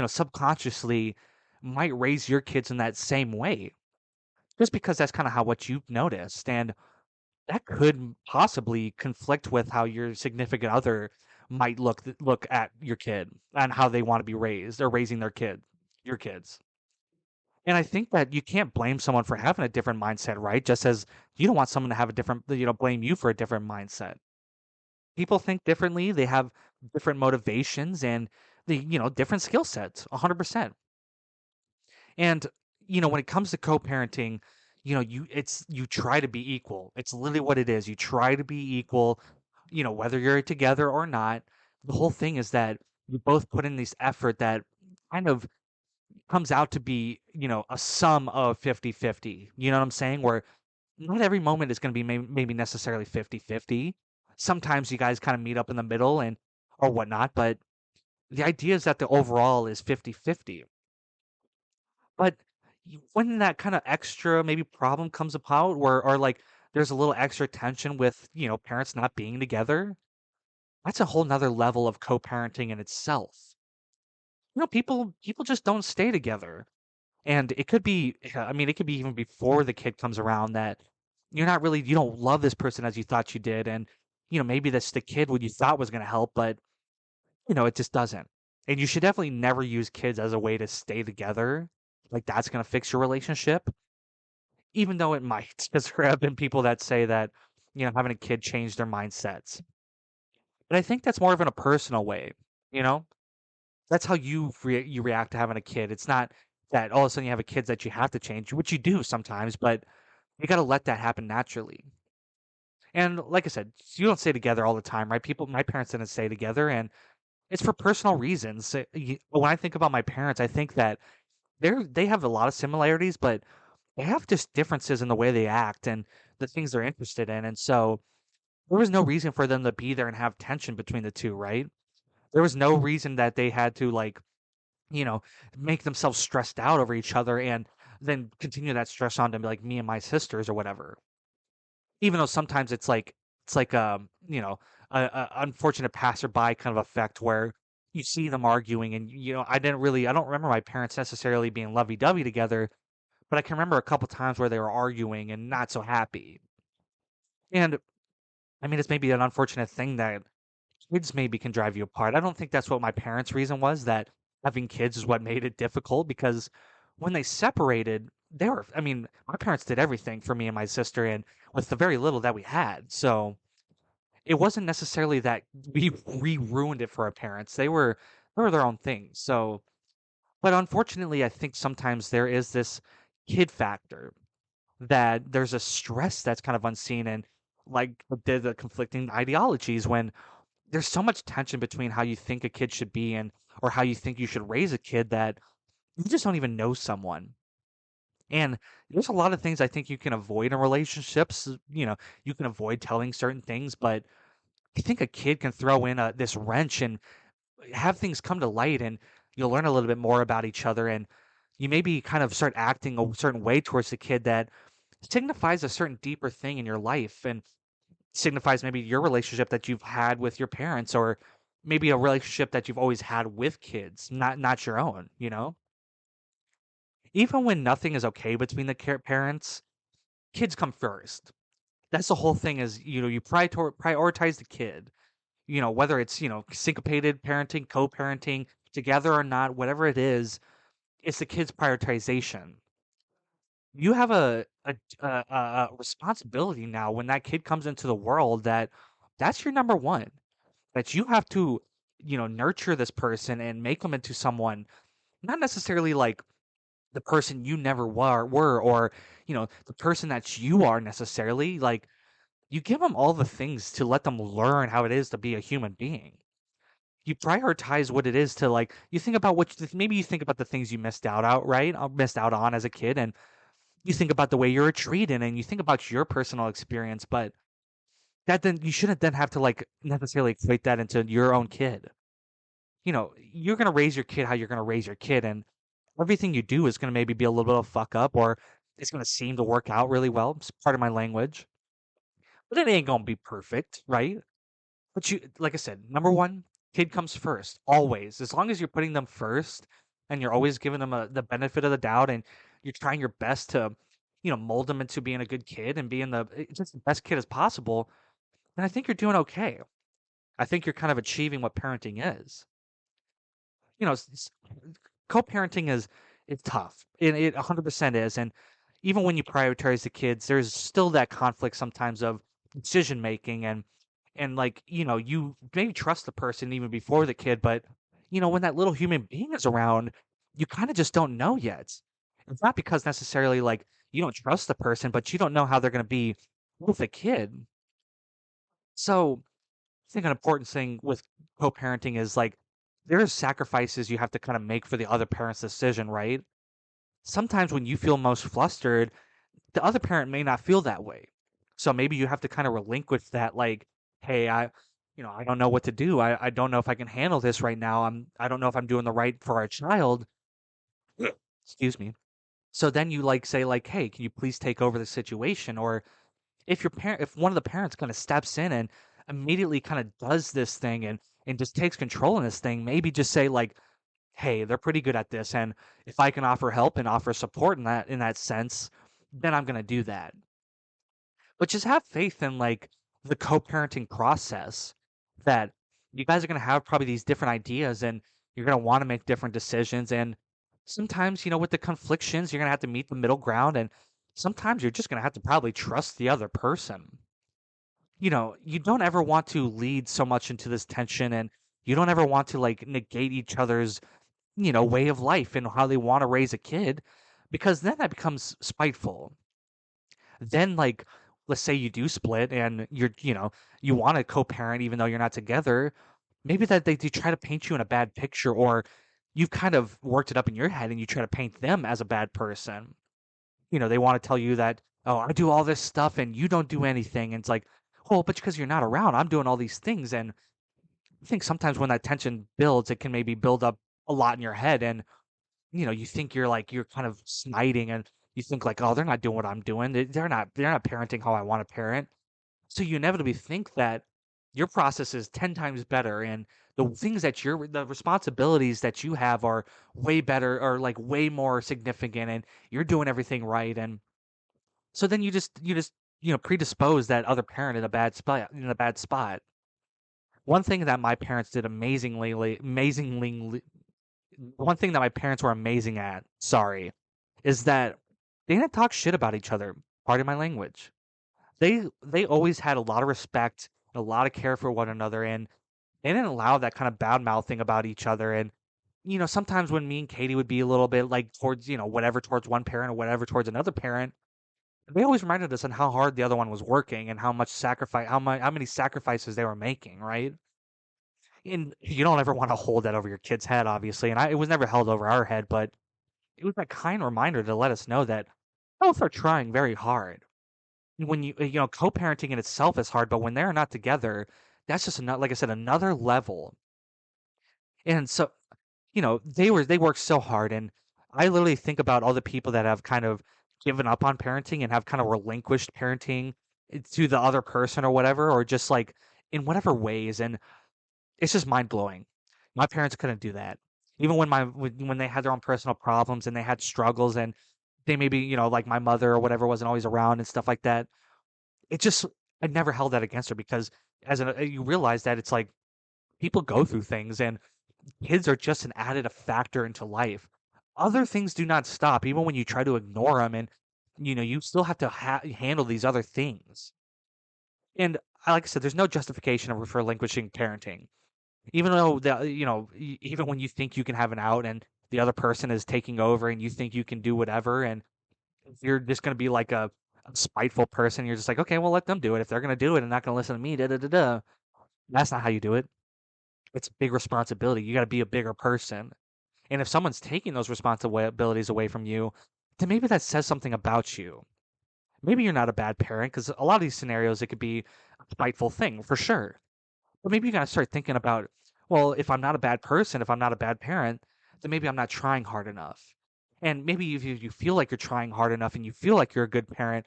subconsciously might raise your kids in that same way just because that's kind of how what you've noticed. And that could possibly conflict with how your significant other might look at your kid and how they want to be raised or raising your kids. And I think that you can't blame someone for having a different mindset, right? Just as you don't want someone to have a different, blame you for a different mindset. People think differently, they have different motivations and different skill sets, 100%. And when it comes to co-parenting, you try to be equal. It's literally what it is. You try to be equal, whether you're together or not. The whole thing is that you both put in this effort that kind of comes out to be, a sum of 50-50. You know what I'm saying? Where not every moment is going to be maybe necessarily 50-50. Sometimes you guys kind of meet up in the middle and or whatnot, but the idea is that the overall is 50-50. But when that kind of extra maybe problem comes about, where or like there's a little extra tension with parents not being together, that's a whole nother level of co-parenting in itself. People just don't stay together. And it could be, I mean, it could be even before the kid comes around that you don't love this person as you thought you did. And, maybe that's the kid what you thought was going to help, but, it just doesn't. And you should definitely never use kids as a way to stay together. Like that's going to fix your relationship, even though it might, because there have been people that say that, having a kid changed their mindsets. But I think that's more of in a personal way, you know? That's how you react to having a kid. It's not that all of a sudden you have a kid that you have to change, which you do sometimes, but you got to let that happen naturally. And like I said, you don't stay together all the time, right? My parents didn't stay together, and it's for personal reasons. When I think about my parents, I think that they have a lot of similarities, but they have just differences in the way they act and the things they're interested in. And so there was no reason for them to be there and have tension between the two, right? There was no reason that they had to like, you know, make themselves stressed out over each other and then continue that stress on to like me and my sisters or whatever. Even though sometimes it's like a unfortunate passerby kind of effect where you see them arguing and I don't remember my parents necessarily being lovey-dovey together, but I can remember a couple times where they were arguing and not so happy. And I mean, it's maybe an unfortunate thing that kids maybe can drive you apart. I don't think that's what my parents' reason was, that having kids is what made it difficult, because when they separated, I mean, my parents did everything for me and my sister and with the very little that we had. So it wasn't necessarily that we ruined it for our parents. They were their own thing. So, but unfortunately, I think sometimes there is this kid factor, that there's a stress that's kind of unseen, and like the conflicting ideologies when there's so much tension between how you think a kid should be and or how you think you should raise a kid, that you just don't even know someone. And there's a lot of things I think you can avoid in relationships. You can avoid telling certain things, but I think a kid can throw in this wrench and have things come to light, and you'll learn a little bit more about each other, and you maybe kind of start acting a certain way towards the kid that signifies a certain deeper thing in your life, and signifies maybe your relationship that you've had with your parents, or maybe a relationship that you've always had with kids, not your own, you know? Even when nothing is okay between the parents, kids come first. That's the whole thing, is, you prioritize the kid. Whether it's, syncopated parenting, co-parenting, together or not, whatever it is, it's the kid's prioritization. You have a responsibility now when that kid comes into the world, that's your number one. That you have to, nurture this person and make them into someone, not necessarily like the person you never were, or, the person that you are necessarily. Like, you give them all the things to let them learn how it is to be a human being. You prioritize what it is to, like, you think about maybe you think about the things you missed out on as a kid, and you think about the way you were treated, and you think about your personal experience, but that then you shouldn't then have to like necessarily equate that into your own kid. You're gonna raise your kid how you're gonna raise your kid, and everything you do is gonna maybe be a little bit of a fuck up, or it's gonna seem to work out really well. It's part of my language, but it ain't gonna be perfect, right? But like I said, number one, kid comes first, always. As long as you're putting them first, and you're always giving them the benefit of the doubt, and you're trying your best to, mold them into being a good kid and being just the best kid as possible, then I think you're doing okay. I think you're kind of achieving what parenting is. Co-parenting is it's tough. It 100% is, and even when you prioritize the kids, there's still that conflict sometimes of decision making, and like, you maybe trust the person even before the kid, but when that little human being is around, you kind of just don't know yet. It's not because necessarily like you don't trust the person, but you don't know how they're going to be with a kid. So I think an important thing with co-parenting is like there are sacrifices you have to kind of make for the other parent's decision, right? Sometimes when you feel most flustered, the other parent may not feel that way. So maybe you have to kind of relinquish that, like, hey, I don't know what to do. I don't know if I can handle this right now. I don't know if I'm doing the right for our child. Excuse me. So then you like say like, hey, can you please take over the situation? Or if one of the parents kind of steps in and immediately kind of does this thing and just takes control in this thing, maybe just say like, hey, they're pretty good at this, and if I can offer help and offer support in that sense, then I'm gonna do that. But just have faith in like the co-parenting process, that you guys are gonna have probably these different ideas, and you're gonna want to make different decisions, and sometimes, with the conflictions, you're gonna have to meet the middle ground, and sometimes you're just gonna have to probably trust the other person. You don't ever want to lead so much into this tension, and you don't ever want to like negate each other's, way of life and how they want to raise a kid, because then that becomes spiteful. Then like let's say you do split and you want to co-parent even though you're not together, maybe that they try to paint you in a bad picture, or you've kind of worked it up in your head and you try to paint them as a bad person. They want to tell you that, oh, I do all this stuff and you don't do anything. And it's like, well, but because you're not around, I'm doing all these things. And I think sometimes when that tension builds, it can maybe build up a lot in your head. And, you think you're kind of smiting, and you think like, oh, they're not doing what I'm doing. They're not parenting how I want to parent. So you inevitably think that your process is 10 times better, and the responsibilities that you have are way better, or like way more significant, and you're doing everything right. And so then you just predispose that other parent in a bad spot. One thing that my parents did amazingly, one thing that my parents were amazing at, sorry, is that they didn't talk shit about each other. Pardon my language. They always had a lot of respect, a lot of care for one another, and they didn't allow that kind of bad mouthing about each other. And sometimes when me and Katie would be a little bit like towards whatever towards one parent or whatever towards another parent, they always reminded us on how hard the other one was working and how many sacrifices they were making, right? And you don't ever want to hold that over your kid's head, obviously. And it was never held over our head, but it was that kind reminder to let us know that both are trying very hard. When co-parenting in itself is hard, but when they're not together, that's just another, like I said, another level. And so, they work so hard, and I literally think about all the people that have kind of given up on parenting and have kind of relinquished parenting to the other person or whatever, or just like in whatever ways, and it's just mind blowing. My parents couldn't do that. Even when they had their own personal problems and they had struggles, and they maybe, like my mother or whatever wasn't always around and stuff like that. It just I never held that against her, because you realize that it's like people go through things, and kids are just an added factor into life. Other things do not stop, even when you try to ignore them, and you still have to handle these other things. And like I said, there's no justification for relinquishing parenting, even though even when you think you can have an out and the other person is taking over and you think you can do whatever, and you're just going to be like a spiteful person. You're just like, okay, well, let them do it. If they're going to do it and not going to listen to me, da da da da. That's not how you do it. It's a big responsibility. You got to be a bigger person. And if someone's taking those responsibilities away from you, then maybe that says something about you. Maybe you're not a bad parent, because a lot of these scenarios, it could be a spiteful thing for sure. But maybe you got to start thinking about, well, if I'm not a bad person, if I'm not a bad parent, then maybe I'm not trying hard enough. And maybe if you feel like you're trying hard enough and you feel like you're a good parent,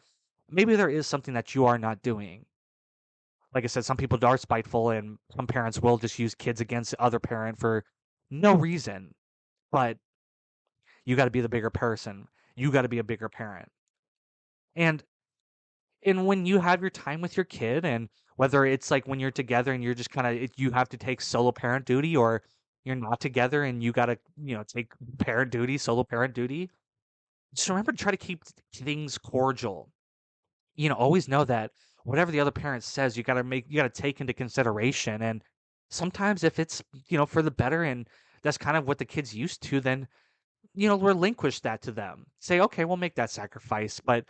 maybe there is something that you are not doing. Like I said, some people are spiteful, and some parents will just use kids against the other parent for no reason. But you got to be the bigger person. You got to be a bigger parent. And when you have your time with your kid, and whether it's like when you're together and you're just kind of you have to take solo parent duty, or you're not together and you got to take solo parent duty, just remember to try to keep things cordial. Always know that whatever the other parent says, you got to take into consideration. And sometimes if it's for the better, and that's kind of what the kid's used to, then relinquish that to them. Say, okay, we'll make that sacrifice, but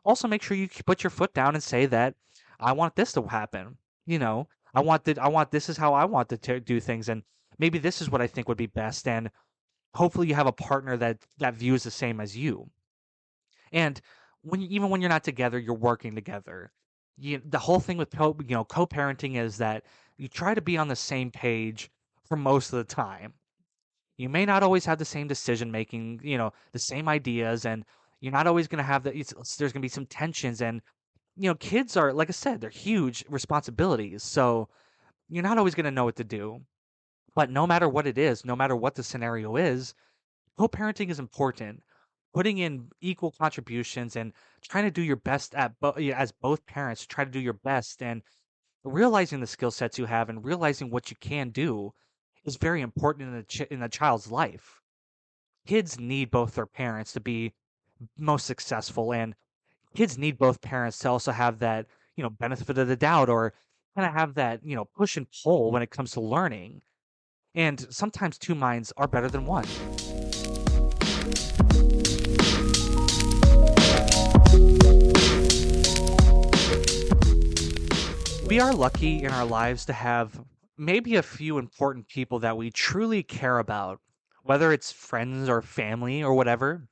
also make sure you put your foot down and say that I want this to happen. This is how I want to do things, and maybe this is what I think would be best. And hopefully you have a partner that views the same as you. And even when you're not together, you're working together. The whole thing with co-parenting is that you try to be on the same page for most of the time. You may not always have the same decision making, the same ideas, and you're not always going to have there's going to be some tensions. And kids are, like I said, they're huge responsibilities, so you're not always going to know what to do. But no matter what it is, no matter what the scenario is, co-parenting is important. Putting in equal contributions and trying to do your best as both parents, try to do your best, and realizing the skill sets you have and realizing what you can do is very important in a child's life. Kids need both their parents to be most successful, and kids need both parents to also have that benefit of the doubt, or kind of have that push and pull when it comes to learning. And sometimes two minds are better than one. We are lucky in our lives to have maybe a few important people that we truly care about, whether it's friends or family or whatever.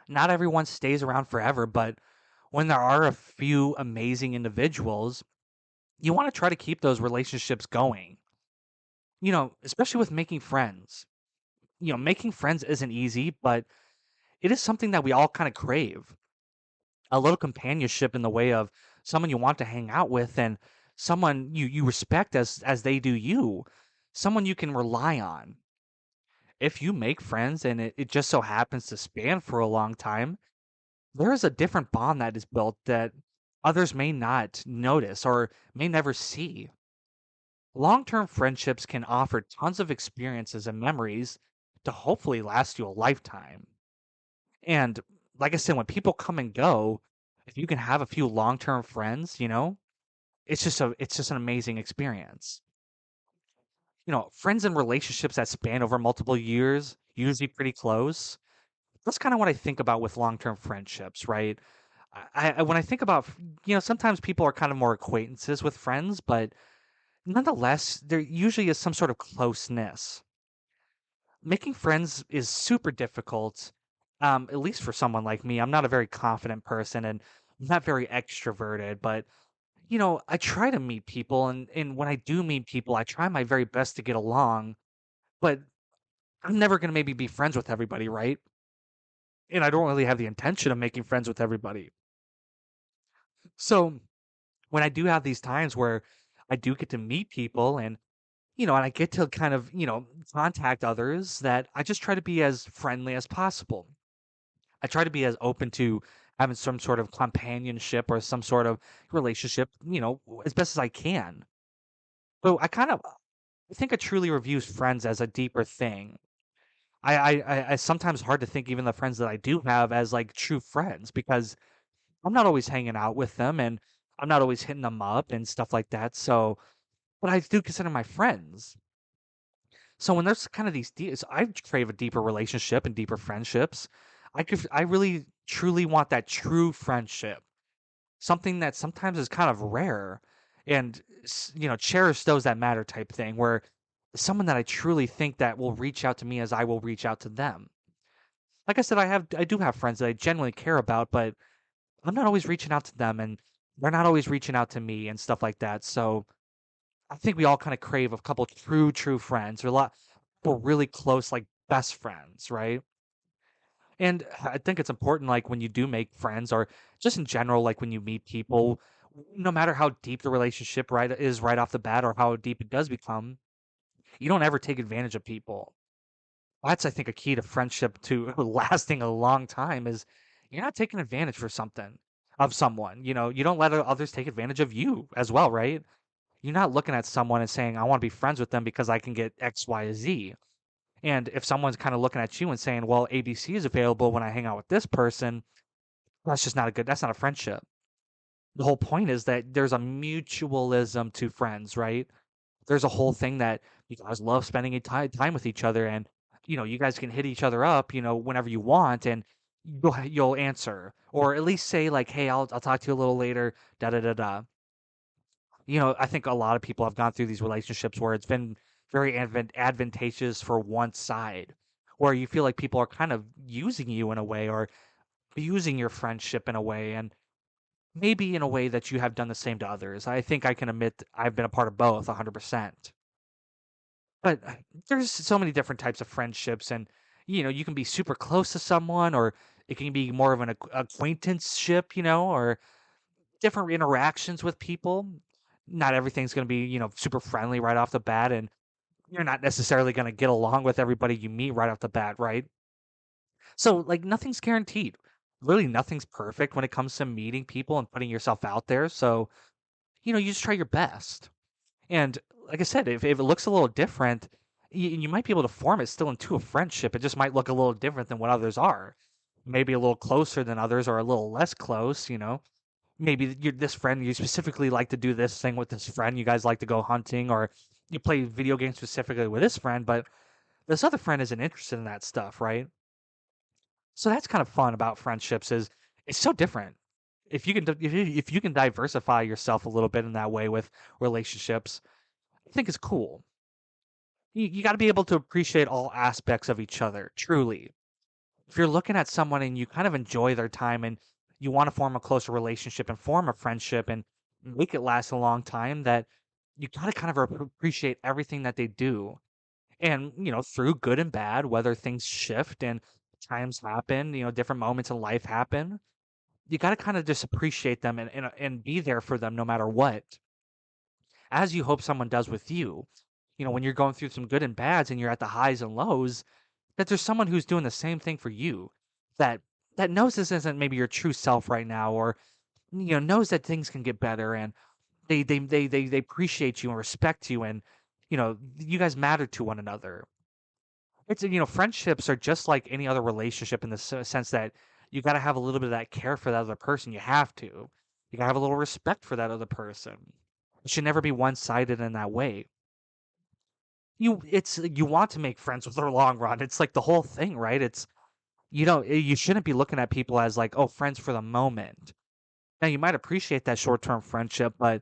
Not everyone stays around forever, but when there are a few amazing individuals, you want to try to keep those relationships going. Especially with making friends. Making friends isn't easy, but it is something that we all kind of crave. A little companionship in the way of someone you want to hang out with and someone you respect as they do you, someone you can rely on. If you make friends and it just so happens to span for a long time, there is a different bond that is built that others may not notice or may never see. Long-term friendships can offer tons of experiences and memories to hopefully last you a lifetime. And like I said, when people come and go, if you can have a few long-term friends, it's just an amazing experience. Friends and relationships that span over multiple years, usually pretty close. That's kind of what I think about with long-term friendships, right? When I think about, sometimes people are kind of more acquaintances with friends, but nonetheless, there usually is some sort of closeness. Making friends is super difficult, at least for someone like me. I'm not a very confident person and I'm not very extroverted, but I try to meet people and when I do meet people, I try my very best to get along, but I'm never going to maybe be friends with everybody, right? And I don't really have the intention of making friends with everybody. So, when I do have these times where I do get to meet people and I get to kind of, contact others that I just try to be as friendly as possible. I try to be as open to having some sort of companionship or some sort of relationship, as best as I can. So I think I truly reviews friends as a deeper thing. I sometimes hard to think even the friends that I do have as like true friends because I'm not always hanging out with them and I'm not always hitting them up and stuff like that. So, but I do consider my friends. So when there's kind of so I crave a deeper relationship and deeper friendships. I really truly want that true friendship, something that sometimes is kind of rare, and cherish those that matter type thing, where someone that I truly think that will reach out to me as I will reach out to them. Like I said, I do have friends that I genuinely care about, but I'm not always reaching out to them, and they're not always reaching out to me and stuff like that. So I think we all kind of crave a couple true friends, or a lot people really close, like best friends, right? And I think it's important, like when you do make friends, or just in general, like when you meet people, no matter how deep the relationship is right off the bat, or how deep it does become, you don't ever take advantage of people. That's I think a key to friendship to lasting a long time is you're not taking advantage for something of someone. You don't let others take advantage of you as well, right? You're not looking at someone and saying, I want to be friends with them because I can get X, Y, Z. And if someone's kind of looking at you and saying, well, ABC is available when I hang out with this person, that's not a friendship. The whole point is that there's a mutualism to friends, right? There's a whole thing that you guys love spending time with each other and, you guys can hit each other up, whenever you want and you'll answer or at least say like, hey, I'll talk to you a little later, da da da da. I think a lot of people have gone through these relationships where it's been very advantageous for one side, where you feel like people are kind of using you in a way or using your friendship in a way, and maybe in a way that you have done the same to others. I think I can admit I've been a part of both 100%. But there's so many different types of friendships, and you can be super close to someone, or it can be more of an acquaintanceship, or different interactions with people. Not everything's going to be, super friendly right off the bat, and you're not necessarily going to get along with everybody you meet right off the bat, right? So, like, nothing's guaranteed. Really, nothing's perfect when it comes to meeting people and putting yourself out there. So, you just try your best. And like I said, if it looks a little different, you might be able to form it still into a friendship. It just might look a little different than what others are. Maybe a little closer than others or a little less close. Maybe this friend you specifically like to do this thing with this friend. You guys like to go hunting or you play video games specifically with this friend, but this other friend isn't interested in that stuff, right? So that's kind of fun about friendships is it's so different. if you can diversify yourself a little bit in that way with relationships, I think it's cool. You got to be able to appreciate all aspects of each other, truly. If you're looking at someone and you kind of enjoy their time and you want to form a closer relationship and form a friendship and make it last a long time, that you got to kind of appreciate everything that they do. And, through good and bad, whether things shift and times happen, different moments in life happen, you got to kind of just appreciate them and be there for them no matter what, as you hope someone does with you. When you're going through some good and bads and you're at the highs and lows, that there's someone who's doing the same thing for you, that knows this isn't maybe your true self right now, or knows that things can get better, and they appreciate you and respect you, and you guys matter to one another. It's friendships are just like any other relationship in the sense that you got to have a little bit of that care for that other person. You have to. You got to have a little respect for that other person. It should never be one-sided in that way. You want to make friends with the long run. It's like the whole thing, right? It's you shouldn't be looking at people as like, oh, friends for the moment. Now you might appreciate that short-term friendship, but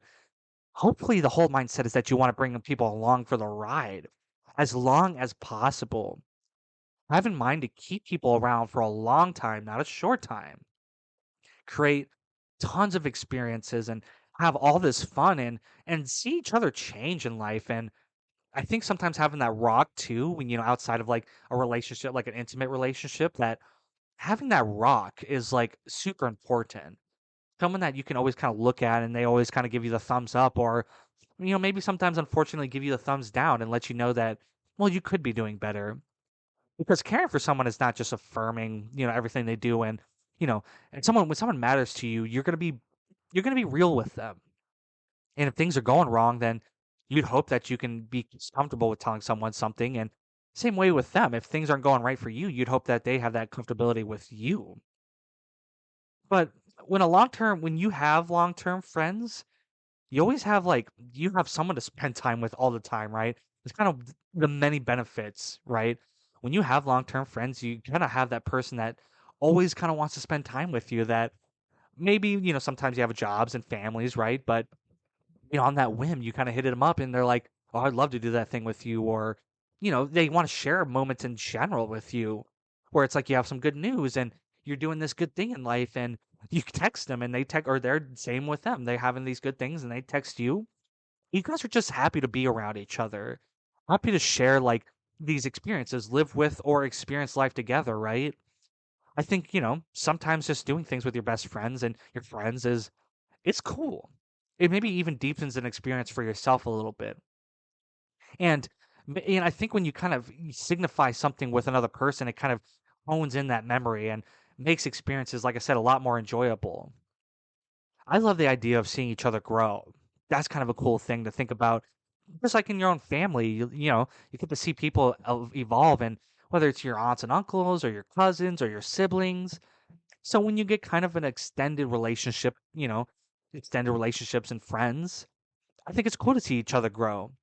hopefully the whole mindset is that you want to bring people along for the ride as long as possible. Have in mind to keep people around for a long time, not a short time. Create tons of experiences and have all this fun and see each other change in life. And I think sometimes having that rock too, when outside of like a relationship, like an intimate relationship, that having that rock is like super important. Someone that you can always kind of look at and they always kind of give you the thumbs up, or maybe sometimes unfortunately give you the thumbs down and let you know that, well, you could be doing better. Because caring for someone is not just affirming, everything they do, and you know, and someone when someone matters to you, you're gonna be real with them. And if things are going wrong, then you'd hope that you can be comfortable with telling someone something. And same way with them, if things aren't going right for you, you'd hope that they have that comfortability with you. But when you have long term friends, you always have like you have someone to spend time with all the time, right? It's kind of the many benefits, right? When you have long-term friends, you kind of have that person that always kind of wants to spend time with you, that maybe, sometimes you have jobs and families, right? But on that whim, you kind of hit them up and they're like, "Oh, I'd love to do that thing with you," or they want to share moments in general with you where it's like you have some good news and you're doing this good thing in life, and you text them and they text, or they're same with them. They're having these good things and they text you. You guys are just happy to be around each other, happy to share like these experiences, live with or experience life together, right? I think, sometimes just doing things with your best friends and your friends is it's cool. It maybe even deepens an experience for yourself a little bit. And I think when you kind of signify something with another person, it kind of hones in that memory and makes experiences, like I said, a lot more enjoyable. I love the idea of seeing each other grow. That's kind of a cool thing to think about. Just like in your own family, you get to see people evolve, and whether it's your aunts and uncles or your cousins or your siblings. So when you get kind of an extended relationship, extended relationships and friends, I think it's cool to see each other grow,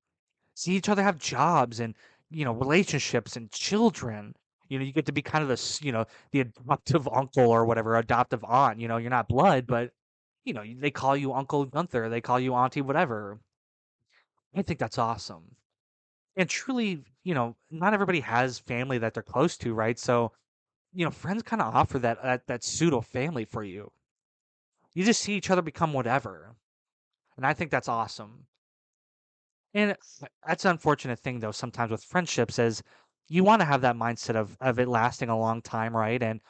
see each other have jobs and, relationships and children. You get to be kind of the adoptive uncle or whatever, adoptive aunt. You're not blood, but they call you Uncle Gunther, they call you Auntie whatever. I think that's awesome. And truly, not everybody has family that they're close to, right? So, friends kind of offer that pseudo family for you. You just see each other become whatever. And I think that's awesome. And that's an unfortunate thing though sometimes with friendships, is you want to have that mindset of it lasting a long time, right? And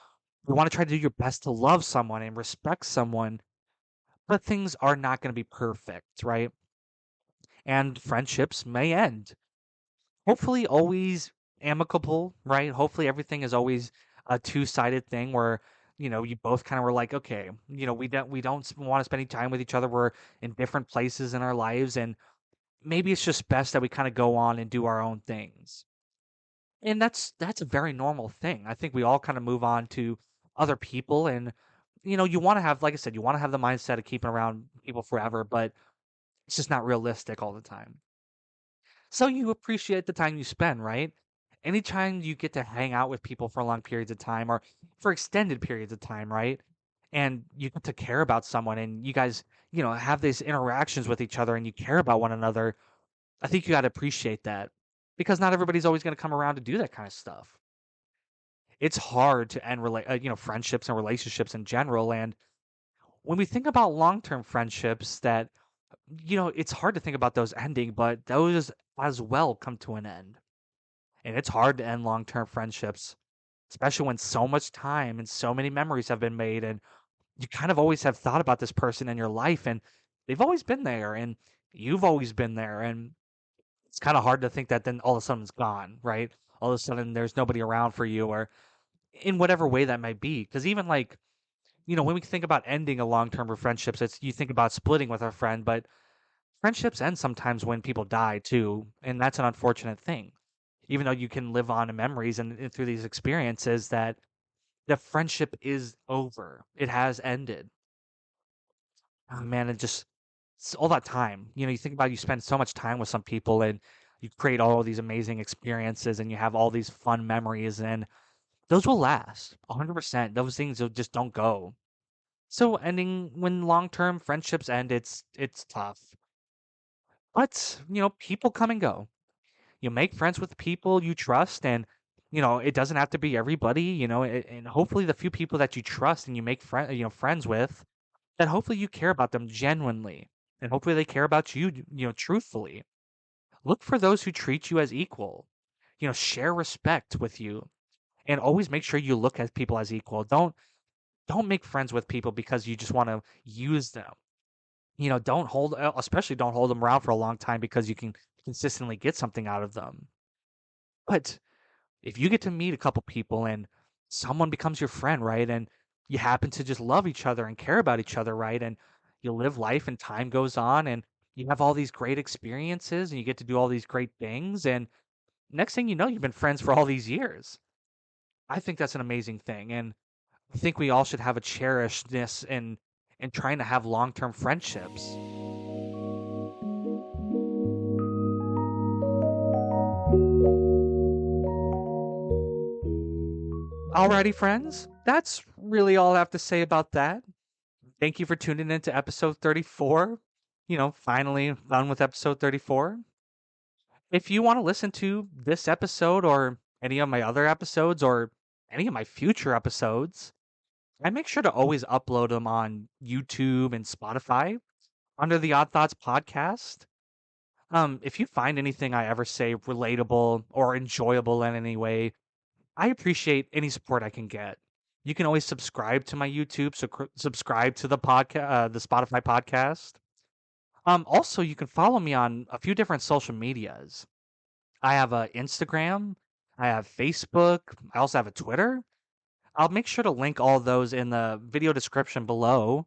you want to try to do your best to love someone and respect someone, but things are not going to be perfect, right? And friendships may end. Hopefully always amicable, right? Hopefully everything is always a two-sided thing where, you both kind of were like, okay, we don't want to spend any time with each other. We're in different places in our lives, and maybe it's just best that we kind of go on and do our own things. And that's a very normal thing. I think we all kind of move on to other people, and you want to have, like I said, you want to have the mindset of keeping around people forever, but it's just not realistic all the time. So you appreciate the time you spend, right? Anytime you get to hang out with people for long periods of time or for extended periods of time, right? and you get to care about someone and you guys, have these interactions with each other and you care about one another. I think you got to appreciate that because not everybody's always going to come around to do that kind of stuff. It's hard to end friendships and relationships in general. And when we think about long-term friendships that, it's hard to think about those ending, but those as well come to an end. And it's hard to end long-term friendships, especially when so much time and so many memories have been made and you kind of always have thought about this person in your life and they've always been there and you've always been there, and it's kind of hard to think that then all of a sudden it's gone, right? All of a sudden there's nobody around for you or in whatever way that might be. Because even like, when we think about ending a long-term friendships, it's you think about splitting with a friend, but friendships end sometimes when people die too, and that's an unfortunate thing. Even though you can live on in memories and through these experiences, that the friendship is over. It has ended. Oh man, it just all that time. You think about you spend so much time with some people and you create all of these amazing experiences and you have all these fun memories and those will last 100%. Those things will just don't go. So ending when long-term friendships end, it's tough. But, people come and go. You make friends with people you trust and it doesn't have to be everybody, and hopefully the few people that you trust and you make friends with, that hopefully you care about them genuinely and hopefully they care about you, truthfully. Look for those who treat you as equal. Share respect with you and always make sure you look at people as equal. Don't make friends with people because you just want to use them. Especially don't hold them around for a long time because you can consistently get something out of them. But if you get to meet a couple people and someone becomes your friend, right? And you happen to just love each other and care about each other, right? And you live life and time goes on and you have all these great experiences and you get to do all these great things. And next thing you know, you've been friends for all these years. I think that's an amazing thing. And I think we all should have a cherishedness in trying to have long-term friendships. Alrighty, friends. That's really all I have to say about that. Thank you for tuning in to episode 34. Finally done with episode 34. If you want to listen to this episode or any of my other episodes or any of my future episodes, I make sure to always upload them on YouTube and Spotify under the Odd Thoughts podcast. If you find anything I ever say relatable or enjoyable in any way, I appreciate any support I can get. You can always subscribe to my YouTube, so subscribe to the podcast, the Spotify podcast. Also, you can follow me on a few different social medias. I have a Instagram, I have Facebook, I also have a Twitter. I'll make sure to link all those in the video description below,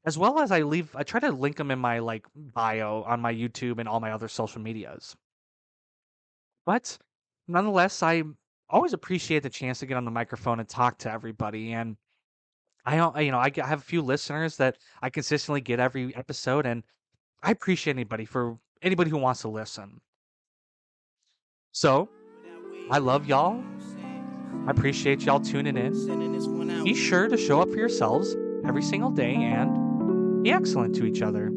as well as I try to link them in my like bio on my YouTube and all my other social medias. But nonetheless, I always appreciate the chance to get on the microphone and talk to everybody. And I don't, I have a few listeners that I consistently get every episode, and I appreciate anybody who wants to listen. So I love y'all. I appreciate y'all tuning in. Be sure to show up for yourselves every single day and be excellent to each other.